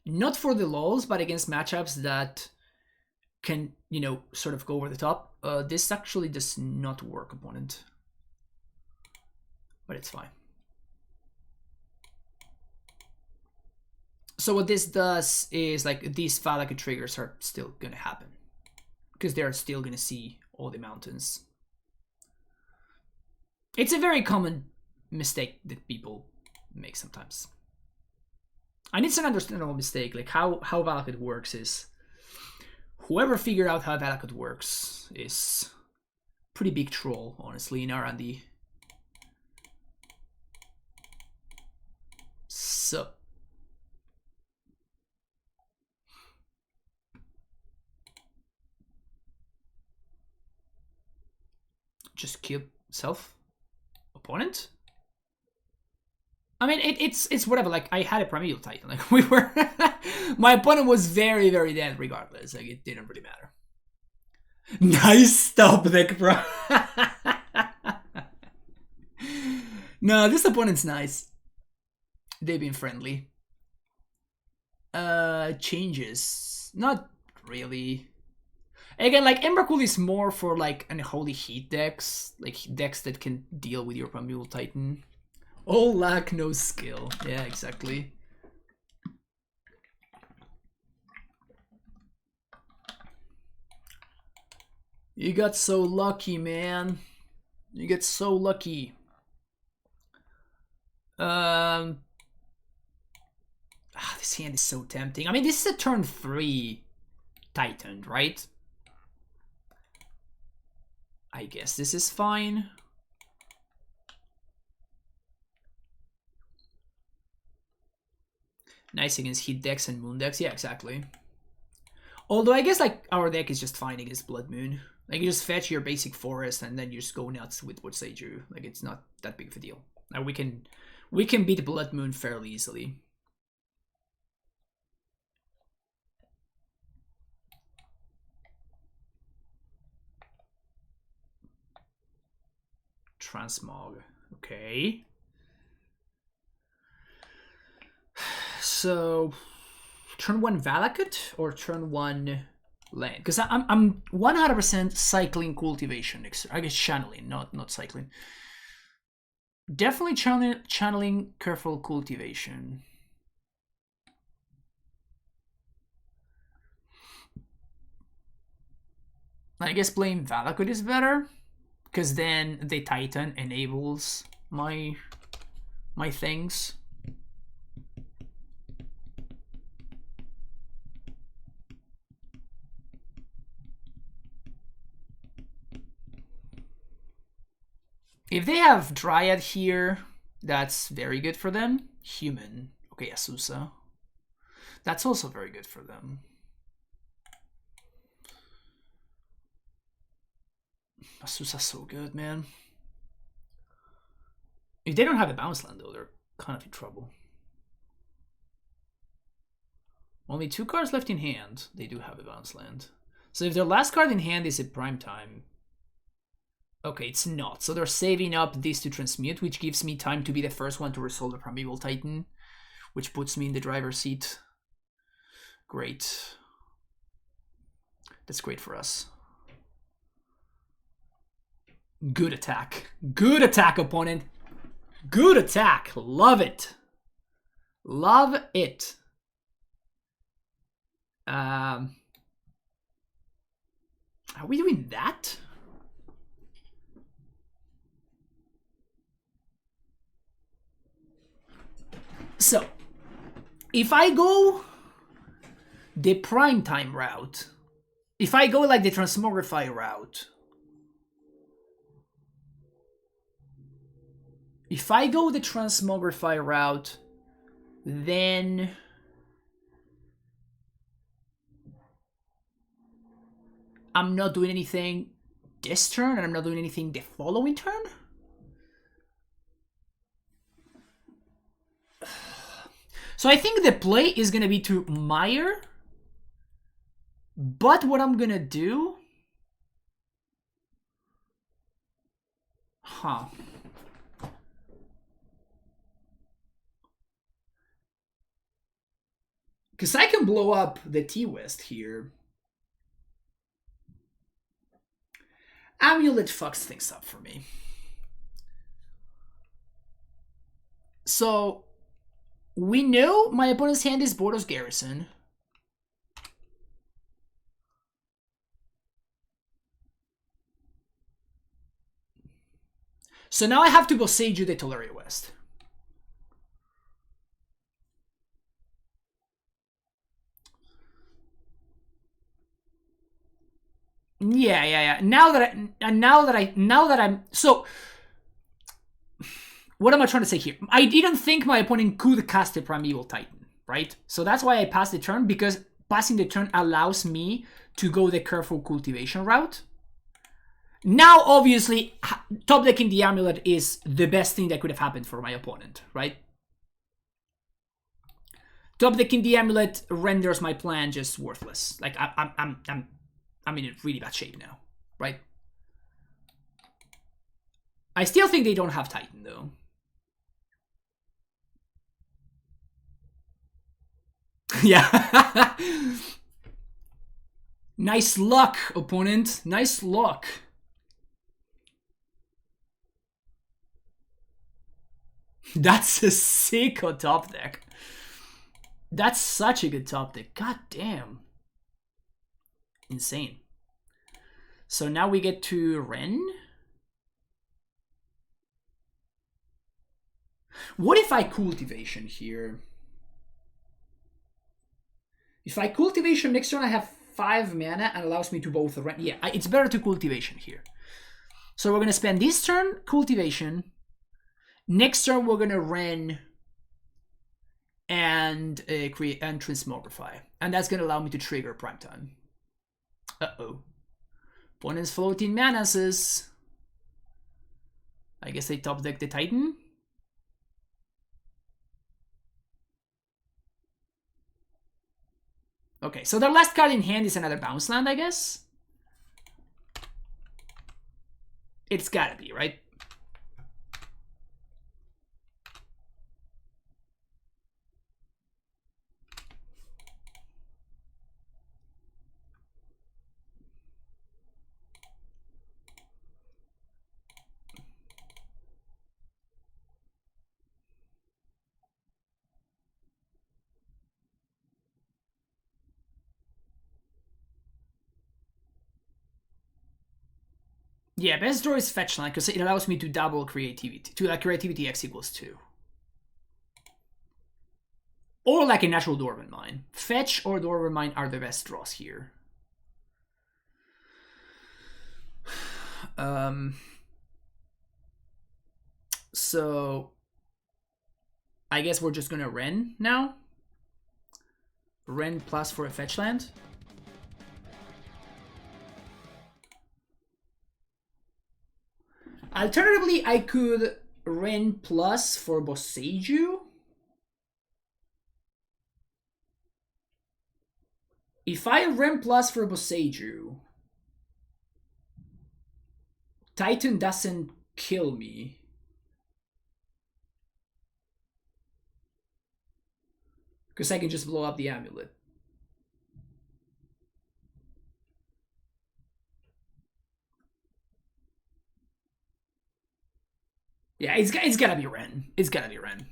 not for the lulz, but against matchups that can, you know, sort of go over the top. This actually does not work, opponent. But it's fine. So what this does is, like, these Valakut triggers are still gonna happen. Because they're still gonna see all the mountains. It's a very common mistake that people make sometimes. And it's an understandable mistake. Like, how Valakut works is, whoever figured out how Valakut works is pretty big troll, honestly, in R&D. So just kill self opponent. I mean, it's whatever. Like, I had a Primeval Titan. Like, we were, my opponent was very, very dead regardless. Like, it didn't really matter. Nice stop deck, bro. No, this opponent's nice. They've been friendly. Changes, not really. Again, like, Emrakul is more for like unholy heat decks, like decks that can deal with your Primeval Titan. All lack, no skill. Yeah, exactly. You got so lucky, man. You get so lucky. This hand is so tempting. I mean, this is a turn 3 Titan, right? I guess this is fine. Nice against heat decks and moon decks. Yeah, exactly. Although I guess, like, our deck is just fine against Blood Moon. Like, you just fetch your basic forest and then you just go nuts with what Seiju. Like, it's not that big of a deal. Like, we can beat Blood Moon fairly easily. Transmog. Okay. So, turn 1 Valakut or turn 1 land? Because I'm 100% cycling cultivation. I guess channeling, not cycling. Definitely channeling careful cultivation. I guess playing Valakut is better, because then the Titan enables my things. If they have Dryad here, that's very good for them. Human. Okay, Asusa. That's also very good for them. Asusa's so good, man. If they don't have a bounce land, though, they're kind of in trouble. Only 2 cards left in hand. They do have a bounce land. So if their last card in hand is at prime time... Okay, it's not. So they're saving up this to transmute, which gives me time to be the first one to resolve the Primeval Titan, which puts me in the driver's seat. Great. That's great for us. Good attack. Good attack, opponent. Good attack. Love it. Love it. Are we doing that? So, if I go the primetime route, if I go like the Transmogrify route, if I go the Transmogrify route, then I'm not doing anything this turn, and I'm not doing anything the following turn? So I think the play is going to be to Mire, but what I'm going to do... Huh. Because I can blow up the T-West here. Amulet fucks things up for me. So... we know my opponent's hand is Bordos Garrison. So now I have to go Seiju the Tolaria West. Yeah. Now that I'm so. What am I trying to say here? I didn't think my opponent could cast a Primeval Titan, right? So that's why I passed the turn, because passing the turn allows me to go the careful cultivation route. Now, obviously, top decking the Amulet is the best thing that could have happened for my opponent, right? Top decking the Amulet renders my plan just worthless. Like I'm in really bad shape now, right? I still think they don't have Titan though. Yeah. Nice luck, opponent. Nice luck. That's a sick top deck. That's such a good top deck. God damn. Insane. So now we get to Ren. What if I cultivation here? If I cultivation next turn, I have 5 mana and allows me to both Ren. Yeah, it's better to cultivation here. So we're going to spend this turn cultivation. Next turn, we're going to Ren and create and Transmogrify. And that's going to allow me to trigger Primetime. Uh-oh. Opponent's floating manas. I guess they top deck the Titan. Okay, so their last card in hand is another bounce land, I guess. It's gotta be, right? Yeah, best draw is fetch land because it allows me to double creativity. To like creativity X equals 2. Or like a natural Dwarven Mine. Fetch or Dwarven Mine are the best draws here. So I guess we're just gonna Ren now. Ren plus for a fetch land. Alternatively, I could Ren plus for Boseiju. If I Ren plus for Boseiju, Titan doesn't kill me. Because I can just blow up the Amulet. Yeah, it's gotta be Ren. It's gotta be Ren.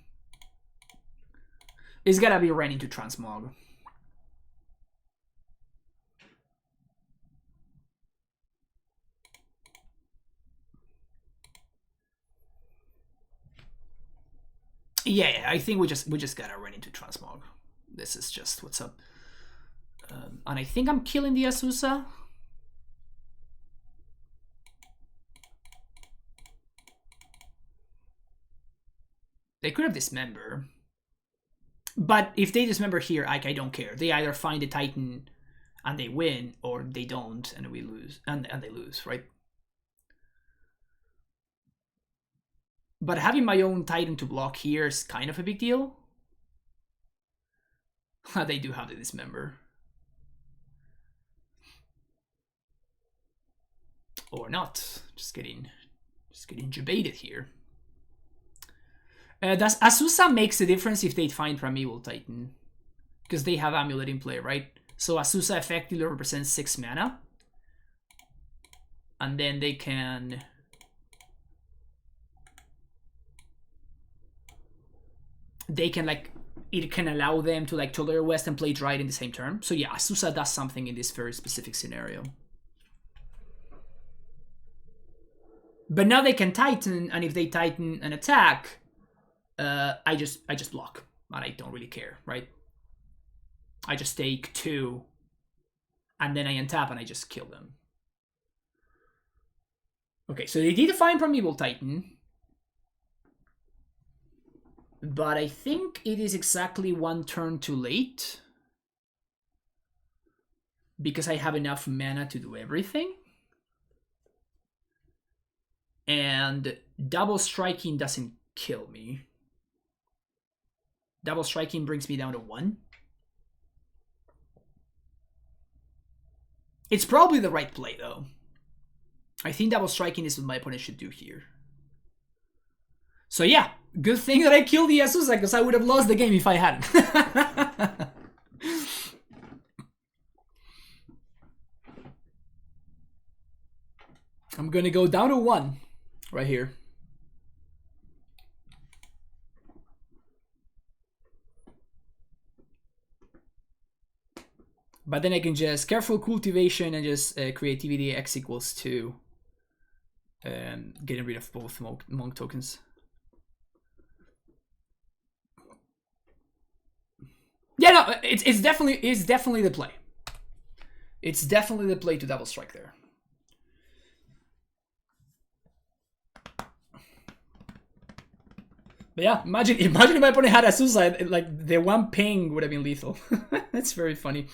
It's gotta be Ren into Transmog. Yeah, I think we just gotta run into Transmog. This is just what's up. And I think I'm killing the Azusa. They could have Dismember. But if they Dismember here, I don't care. They either find the Titan and they win, or they don't and we lose. And they lose, right? But having my own Titan to block here is kind of a big deal. They do have the Dismember. Or not. Just getting debated here. Does Azusa makes a difference if they find Primeval Titan? Because they have Amulet in play, right? So Azusa effectively represents 6 mana. And then they can... like, it can allow them to like Total West and play Dryad in the same turn. So yeah, Azusa does something in this very specific scenario. But now they can Titan, and if they Titan an attack, I just block, and I don't really care, right? I just take 2, and then I untap and I just kill them. Okay, so they did find Primeval Titan. But I think it is exactly 1 turn too late. Because I have enough mana to do everything. And double striking doesn't kill me. Double striking brings me down to 1. It's probably the right play, though. I think double striking is what my opponent should do here. So yeah, good thing that I killed the Azusa, because I would have lost the game if I hadn't. I'm gonna go down to 1 right here. But then I can just careful cultivation and just creativity X equals 2. Getting rid of both monk tokens. Yeah, no, it's definitely the play. It's definitely the play to double strike there. But yeah, imagine if my opponent had a suicide, like the 1 ping would have been lethal. That's very funny.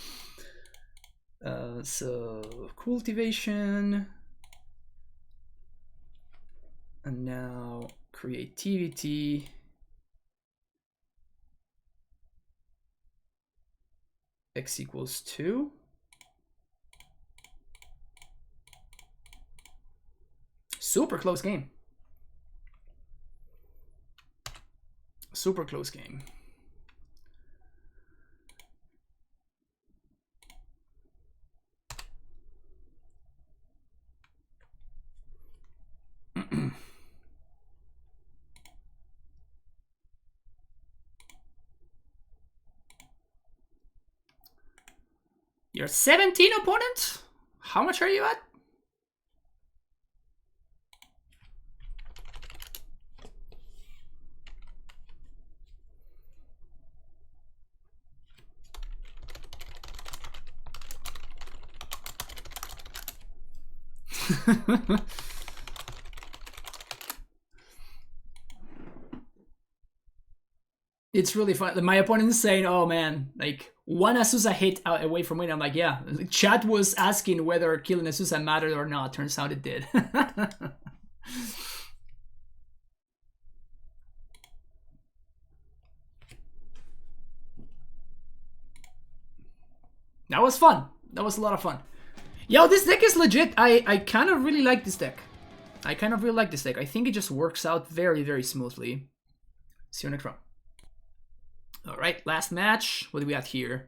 So cultivation, and now creativity. X equals 2. Super close game. Super close game. You're 17 opponent? How much are you at? It's really fun. My opponent is saying, oh man, like one Azusa hit away from winning. I'm like, yeah. Chat was asking whether killing Azusa mattered or not. Turns out it did. That was fun. That was a lot of fun. Yo, this deck is legit. I kind of really like this deck. I think it just works out very, very smoothly. See you next round. All right, last match. What do we got here?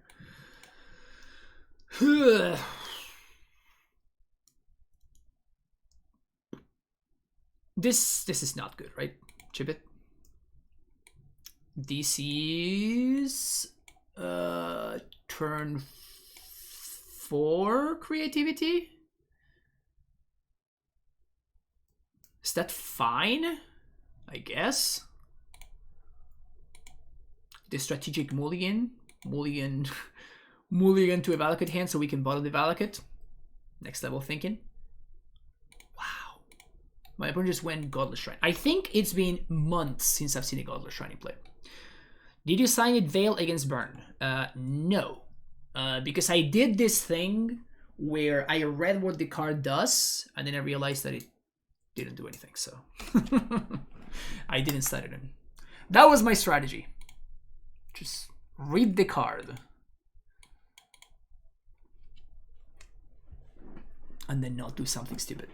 This is not good, right? Chip it. DC's turn 4 creativity. Is that fine? I guess. The strategic mulligan to Evaluate hand so we can bottle the Evaluate. Next level thinking. Wow. My opponent just went Godless Shrine. I think it's been months since I've seen a Godless Shrine in play. Did you sign it Veil against Burn? No. Because I did this thing where I read what the card does, and then I realized that it didn't do anything, so I didn't start it in. That was my strategy. Just read the card. And then not do something stupid.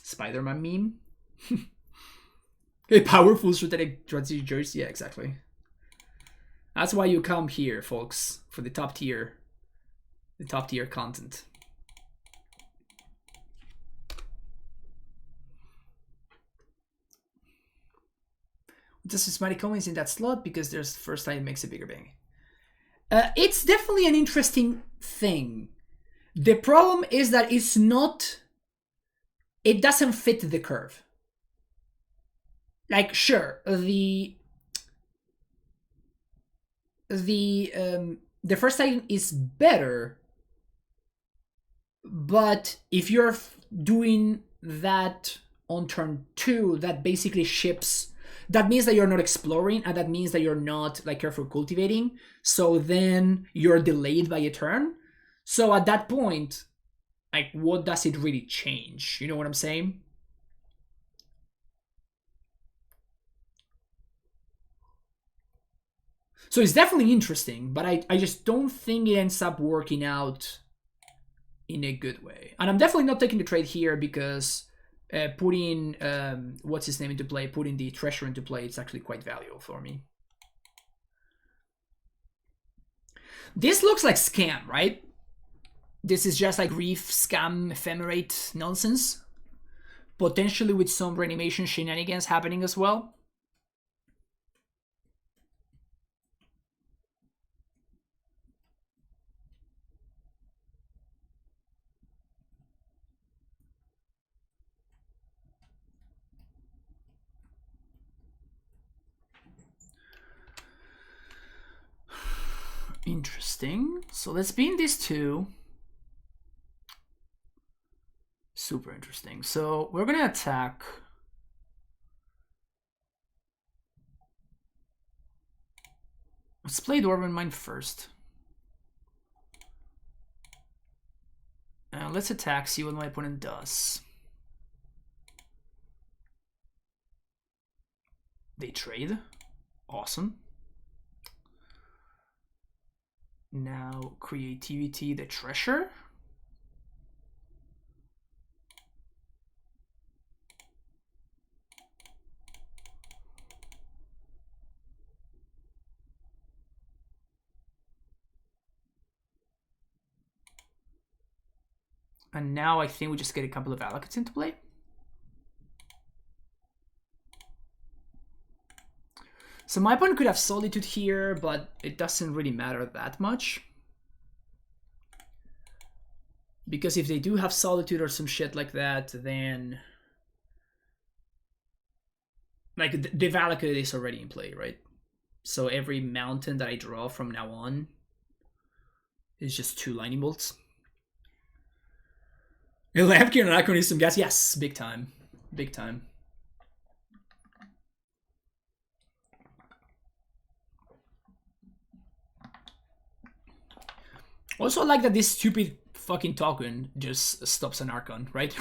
Spider-Man meme? A powerful strategic jersey, yeah, exactly. That's why you come here, folks, for the top tier content. Does Systematic Coins in that slot because there's the first time it makes a bigger bang. It's definitely an interesting thing. The problem is that it's not. It doesn't fit the curve. Like, sure, the first time is better, but if you're doing that on turn 2, that basically ships. That means that you're not exploring, and that means that you're not like careful cultivating. So then you're delayed by a turn. So at that point, like, what does it really change? You know what I'm saying? So it's definitely interesting, but I just don't think it ends up working out in a good way. And I'm definitely not taking the trade here because putting what's his name into play, putting the treasure into play, it's actually quite valuable for me. This looks like scam, right? This is just like Reef, scam, ephemerate nonsense. Potentially with some reanimation shenanigans happening as well. Interesting. So let's be in these two. Super interesting. So we're gonna attack. Let's play Dwarven Mine first. Let's attack, see what my opponent does. They trade. Awesome. Now creativity, the treasure. And now I think we just get a couple of allocates into play. So my opponent could have Solitude here, but it doesn't really matter that much. Because if they do have Solitude or some shit like that, then... like, the Valakut is already in play, right? So every mountain that I draw from now on is just 2 lightning bolts. A Lampkin and Icon needs some gas. Yes, big time. Big time. Also, I like that this stupid fucking token just stops an Archon, right?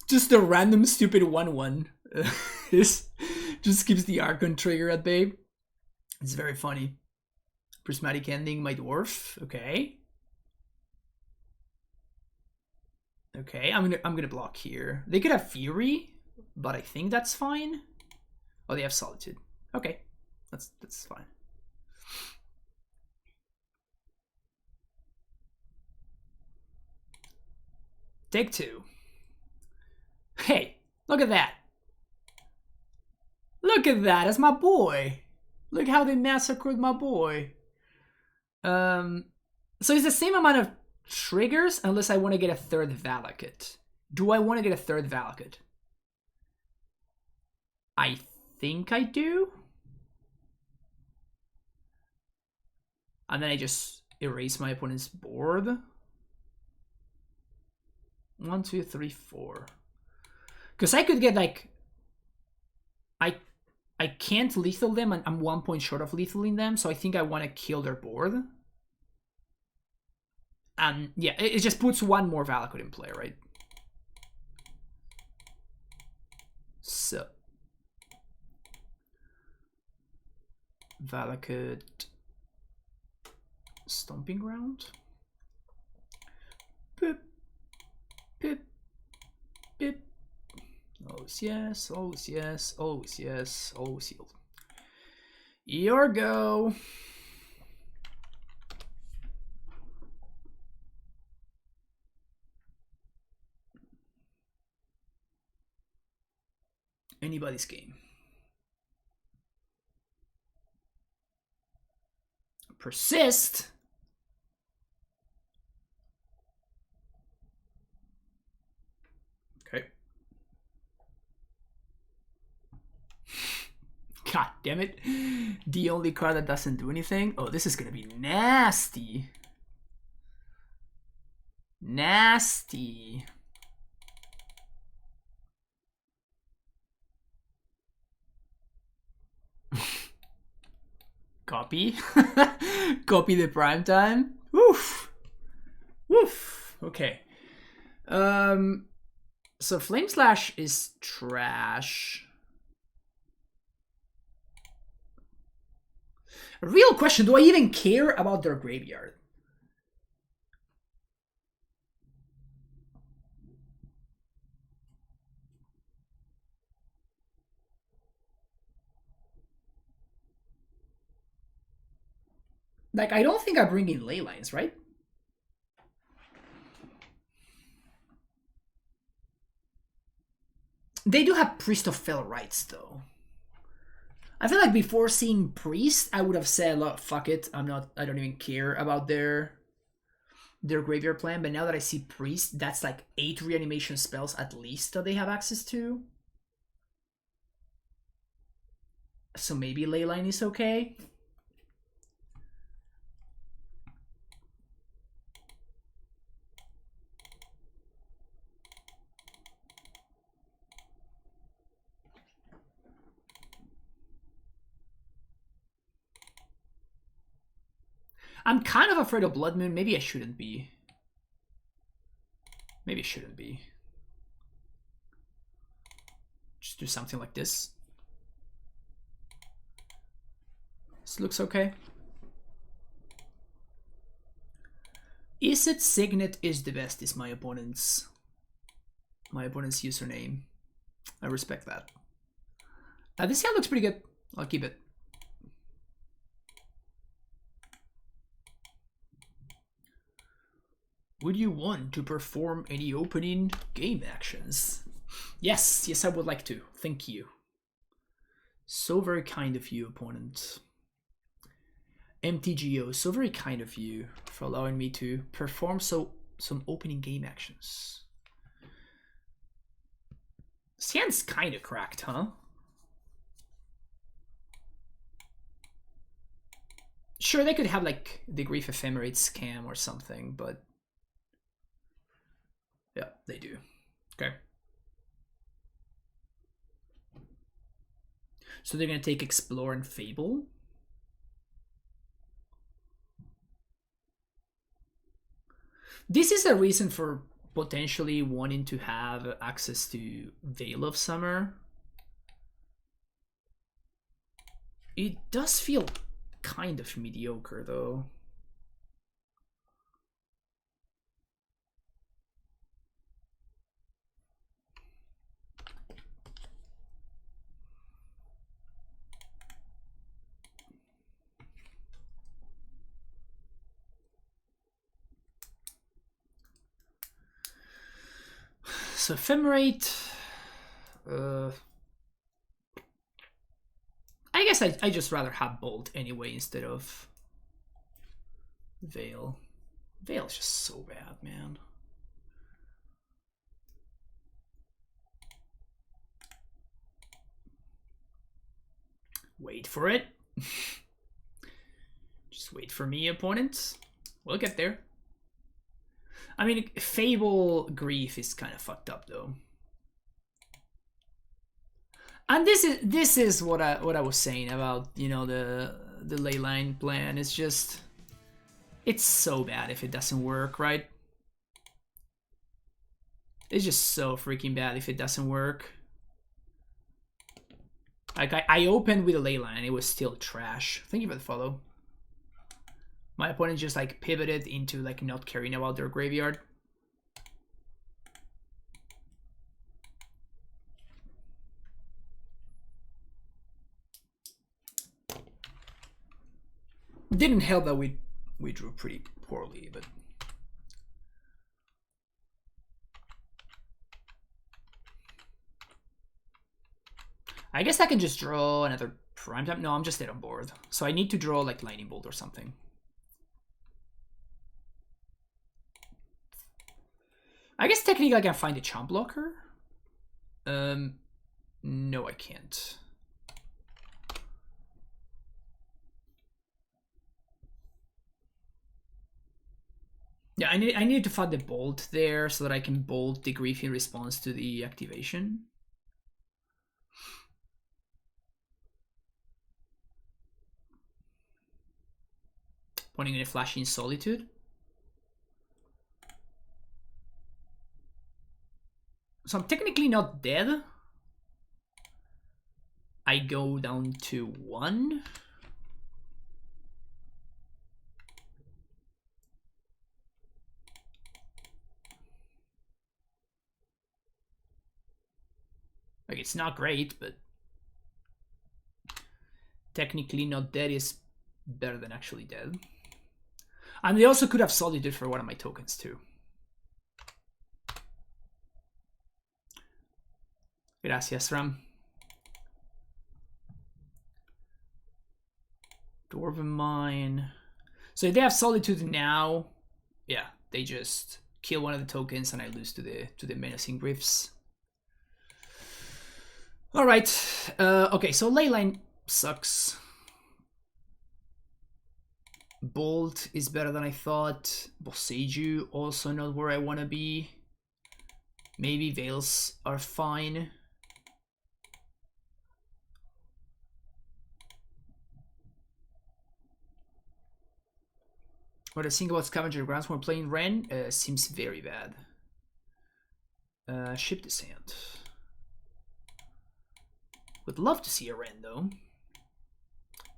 Just a random stupid 1/1 just keeps the Archon trigger at bay. It's very funny. Prismatic Ending, my dwarf. Okay. Okay, I'm gonna block here. They could have Fury, but I think that's fine. Oh, they have Solitude. Okay, that's fine. Take 2. Hey, look at that. Look at that. That's my boy. Look how they massacred my boy. So it's the same amount of triggers unless I want to get a 3rd Valakut. Do I want to get a 3rd Valakut? I think I do. And then I just erase my opponent's board. 1, 2, 3, 4. Because I could get like... I can't lethal them, and I'm 1 point short of lethaling them, so I think I want to kill their board. And yeah, it just puts 1 more Valakut in play, right? So... Valakut... Stomping Ground? Pip. Pip. Pip. Always yes, always yes, always yes, always yield. Your go. Anybody's game. Persist. Okay. God damn it. The only card that doesn't do anything. Oh, this is gonna be nasty. Nasty. Copy. Copy the prime time. Woof. Woof. Okay. So Flame Slash is trash. Real question, do I even care about their graveyard? Like, I don't think I bring in ley lines, right? They do have Priest of Fell Rights, though. I feel like before seeing Priest, I would have said, look, fuck it, I don't even care about their graveyard plan, but now that I see Priest, that's like 8 reanimation spells at least that they have access to. So maybe Leyline is okay. I'm kind of afraid of Blood Moon. Maybe I shouldn't be. Maybe I shouldn't be. Just do something like this. This looks okay. Is it Signet is the best is my opponent's username. I respect that. This hand looks pretty good. I'll keep it. Would you want to perform any opening game actions? Yes, yes, I would like to. Thank you. So very kind of you, opponent. MTGO, so very kind of you for allowing me to perform some opening game actions. This hand's kind of cracked, huh? Sure, they could have like the Grief Ephemerate scam or something, but yeah, they do. Okay. So they're gonna take Explore and Fable. This is a reason for potentially wanting to have access to Veil of Summer. It does feel kind of mediocre though. So Ephemerate, I guess I just rather have Bolt anyway instead of Veil. Veil's just so bad, man. Wait for it. Just wait for me, opponents. We'll get there. I mean, Fable Grief is kind of fucked up though. And this is what I was saying about, you know, the leyline plan. It's just, it's so bad if it doesn't work, right? It's just so freaking bad if it doesn't work. Like I opened with a leyline and it was still trash. Thank you for the follow. My opponent just like pivoted into like not caring about their graveyard. Didn't help that we drew pretty poorly, but I guess I can just draw another primetime. No, I'm just dead on board. So I need to draw like Lightning Bolt or something. I guess technically I can find a Chump Blocker. No, I can't. Yeah, I need to find the Bolt there so that I can bolt the Grief in response to the activation. Pointing in a Flashing Solitude. So I'm technically not dead. I go down to 1. Like, it's not great, but technically not dead is better than actually dead. And they also could have Solitude for one of my tokens too. Gracias, Ram. Dwarven Mine. So if they have Solitude now, yeah, they just kill one of the tokens and I lose to the Menacing Griffs. Alright, okay, so Leyline sucks. Bolt is better than I thought. Boseiju also not where I want to be. Maybe Veils are fine. What I think about Scavenger Grounds when playing Ren seems very bad. Ship Descent. Would love to see a Ren though.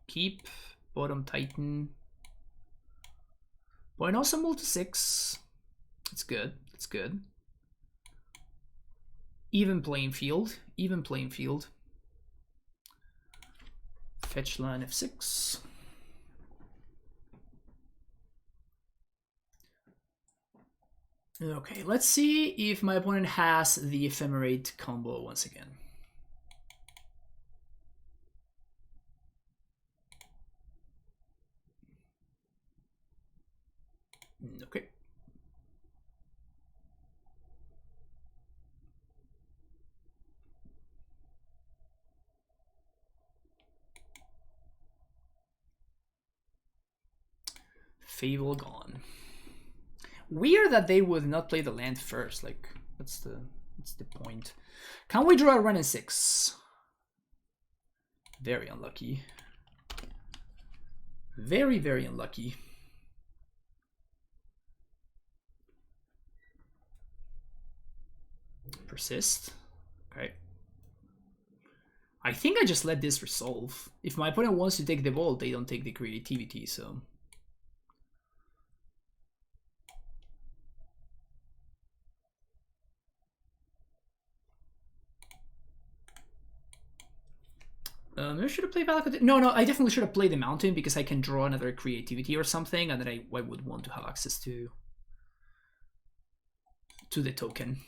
Keep, Bottom Titan. Point also multi 6. It's good. It's good. Even playing field. Even playing field. Fetch line F6. Okay, let's see if my opponent has the Ephemerate combo once again. Okay. Fable gone. Weird that they would not play the land first. Like, what's the point? Can we draw a run in 6? Very unlucky. Very, very unlucky. Persist. Okay. I think I just let this resolve. If my opponent wants to take the ball, they don't take the creativity, so... Maybe I should have played Valakut. No, I definitely should have played the mountain because I can draw another creativity or something, and then I would want to have access to the token.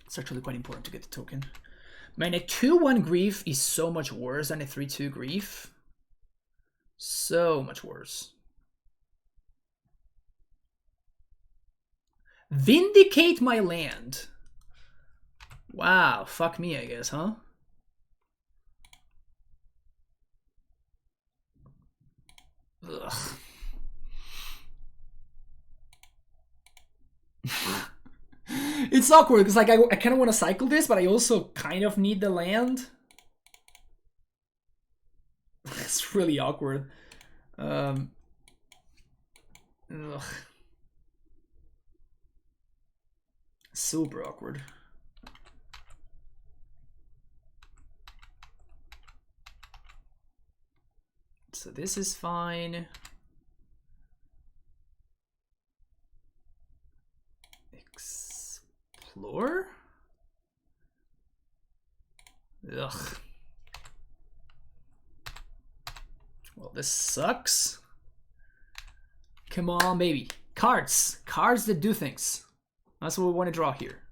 It's actually quite important to get the token. Man, a 2-1 Grief is so much worse than a 3-2 Grief. So much worse. Vindicate my land. Wow, fuck me, I guess, huh? Ugh. It's awkward because like I kind of want to cycle this, but I also kind of need the land. It's really awkward. Ugh. Super awkward. So this is fine. Explore? Ugh. Well, this sucks. Come on, baby. Cards. Cards that do things. That's what we want to draw here.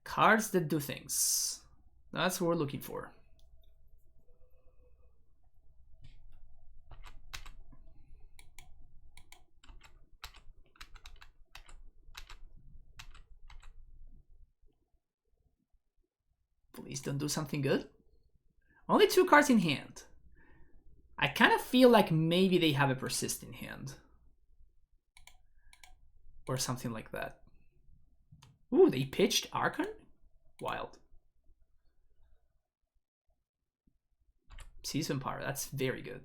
Cards that do things. That's what we're looking for. Please don't do something good. Only 2 cards in hand. I kind of feel like maybe they have a persist in hand. Or something like that. Ooh, they pitched Archon? Wild. Seize Vampire, that's very good.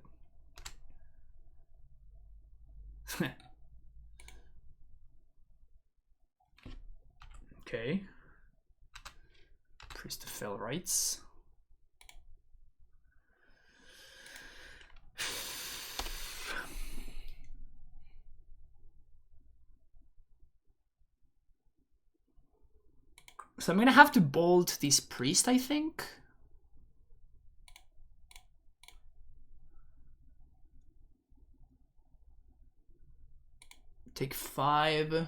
Okay. Priest of Fell Rights. So I'm gonna have to bolt this priest, I think. Take 5.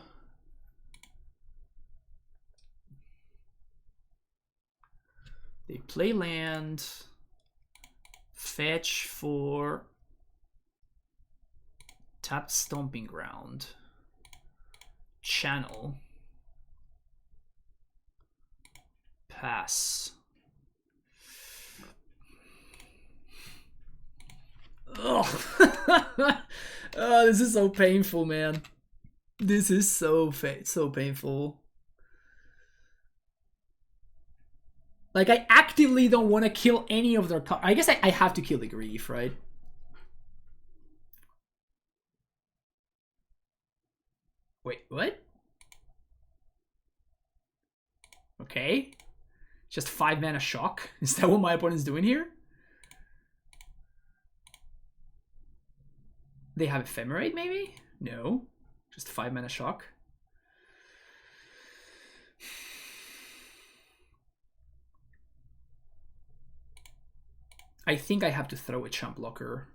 They play land. Fetch for tapped Stomping Ground. Channel. Pass. Oh, oh, this is so painful, man. This is so painful. Like, I actively don't want to kill any of their cards. I guess I have to kill the Grief, right? Wait, what? Okay. Just 5 mana shock. Is that what my opponent's doing here? They have Ephemerate, maybe? No. Just 5 mana shock. I think I have to throw a Champ Blocker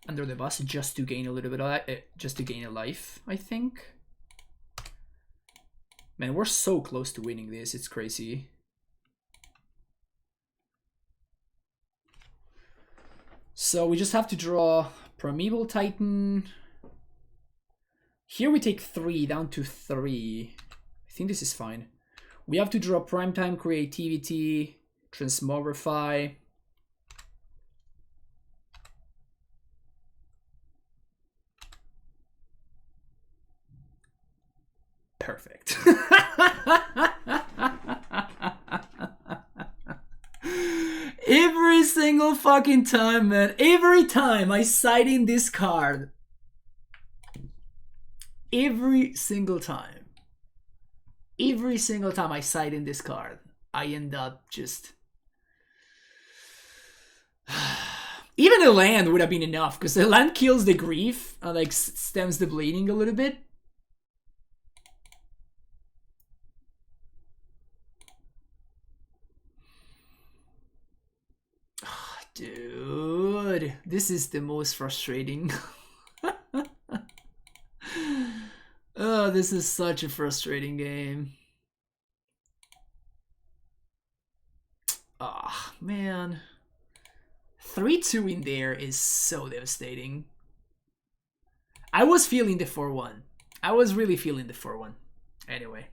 under the bus just to gain a little bit of that, just to gain a life, I think. Man, we're so close to winning this, it's crazy. So we just have to draw Primeval Titan. Here we take 3 down to 3. I think this is fine. We have to draw Primetime Creativity, Transmogrify. Perfect. Every single fucking time, man. Every time I side in this card. Every single time. Every single time I side in this card, I end up just... Even a land would have been enough, because the land kills the grief and like stems the bleeding a little bit. Dude, this is the most frustrating. Oh, this is such a frustrating game. Ah, oh, man. 3-2 in there is so devastating. I was feeling the 4-1. I was really feeling the 4-1. Anyway.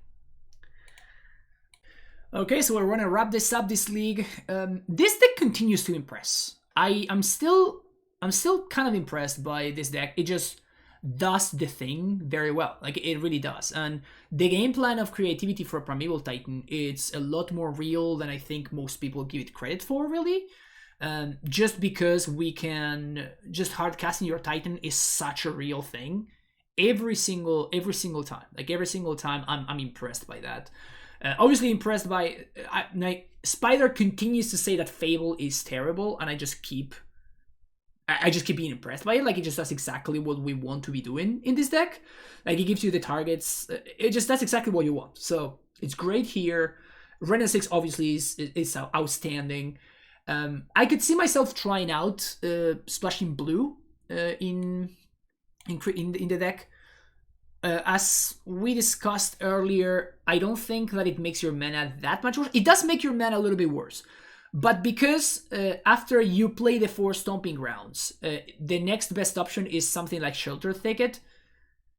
Okay, so we're gonna wrap this up, this league. This deck continues to impress. I'm still kind of impressed by this deck. It just does the thing very well. Like, it really does. And the game plan of creativity for Primeval Titan, it's a lot more real than I think most people give it credit for, really. Just because we can... Just hard casting your Titan is such a real thing. Every single time. Like, every single time, I'm impressed by that. Obviously impressed by... Spider continues to say that Fable is terrible, and I just keep being impressed by it. Like, it just does exactly what we want to be doing in this deck. Like, it gives you the targets. It just does exactly what you want. So, it's great here. Renin 6 obviously is outstanding. I could see myself trying out splashing blue in the deck. As we discussed earlier, I don't think that it makes your mana that much worse. It does make your mana a little bit worse. But because after you play the 4 Stomping Grounds, the next best option is something like Shelter Thicket.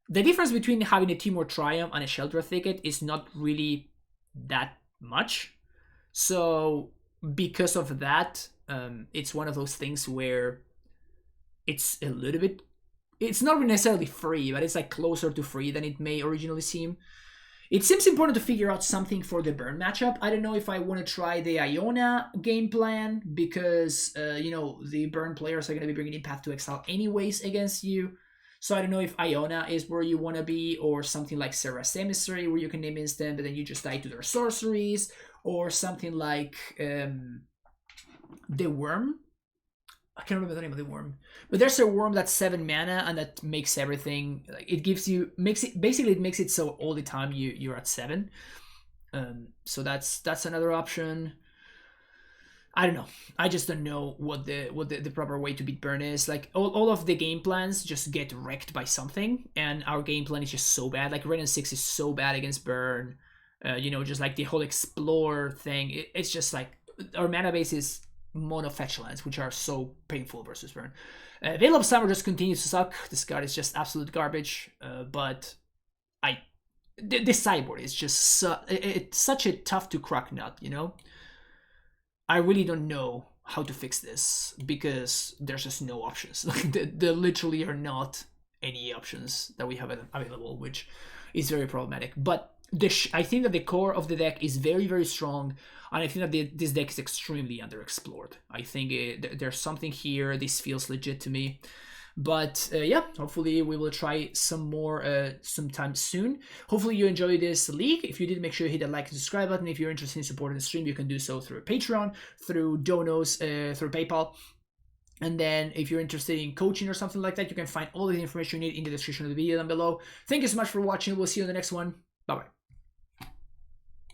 The difference between having a Timor Triumph and a Shelter Thicket is not really that much. So because of that, it's one of those things where it's a little bit... It's not necessarily free, but it's like closer to free than it may originally seem. It seems important to figure out something for the burn matchup. I don't know if I want to try the Iona game plan, because, the burn players are going to be bringing in Path to Exile anyways against you. So I don't know if Iona is where you want to be, or something like Serra's Emissary, where you can name instant, but then you just die to their sorceries, or something like the Worm. I can't remember the name of the worm, but there's a worm that's 7 mana and that makes everything, like, it makes it so all the time you're at 7. So that's another option. I don't know. I just don't know what the proper way to beat burn is. Like, all of the game plans just get wrecked by something, and our game plan is just so bad. Like, Renin 6 is so bad against burn. Just like the whole explore thing. It's just like our mana base is mono fetch lands, which are so painful versus burn. Veil of Summer just continues to suck. This card is just absolute garbage. But the sideboard is just it's such a tough to crack nut. I really don't know how to fix this, because there's just no options. Like, there literally are not any options that we have available, which is very problematic. But I think that the core of the deck is very, very strong, and I think that this deck is extremely underexplored. I think there's something here. This feels legit to me. But yeah, hopefully we will try some more sometime soon. Hopefully you enjoyed this league. If you did, make sure you hit that like and subscribe button. If you're interested in supporting the stream, you can do so through Patreon, through donos, through PayPal. And then if you're interested in coaching or something like that, you can find all the information you need in the description of the video down below. Thank you so much for watching. We'll see you in the next one. Bye-bye.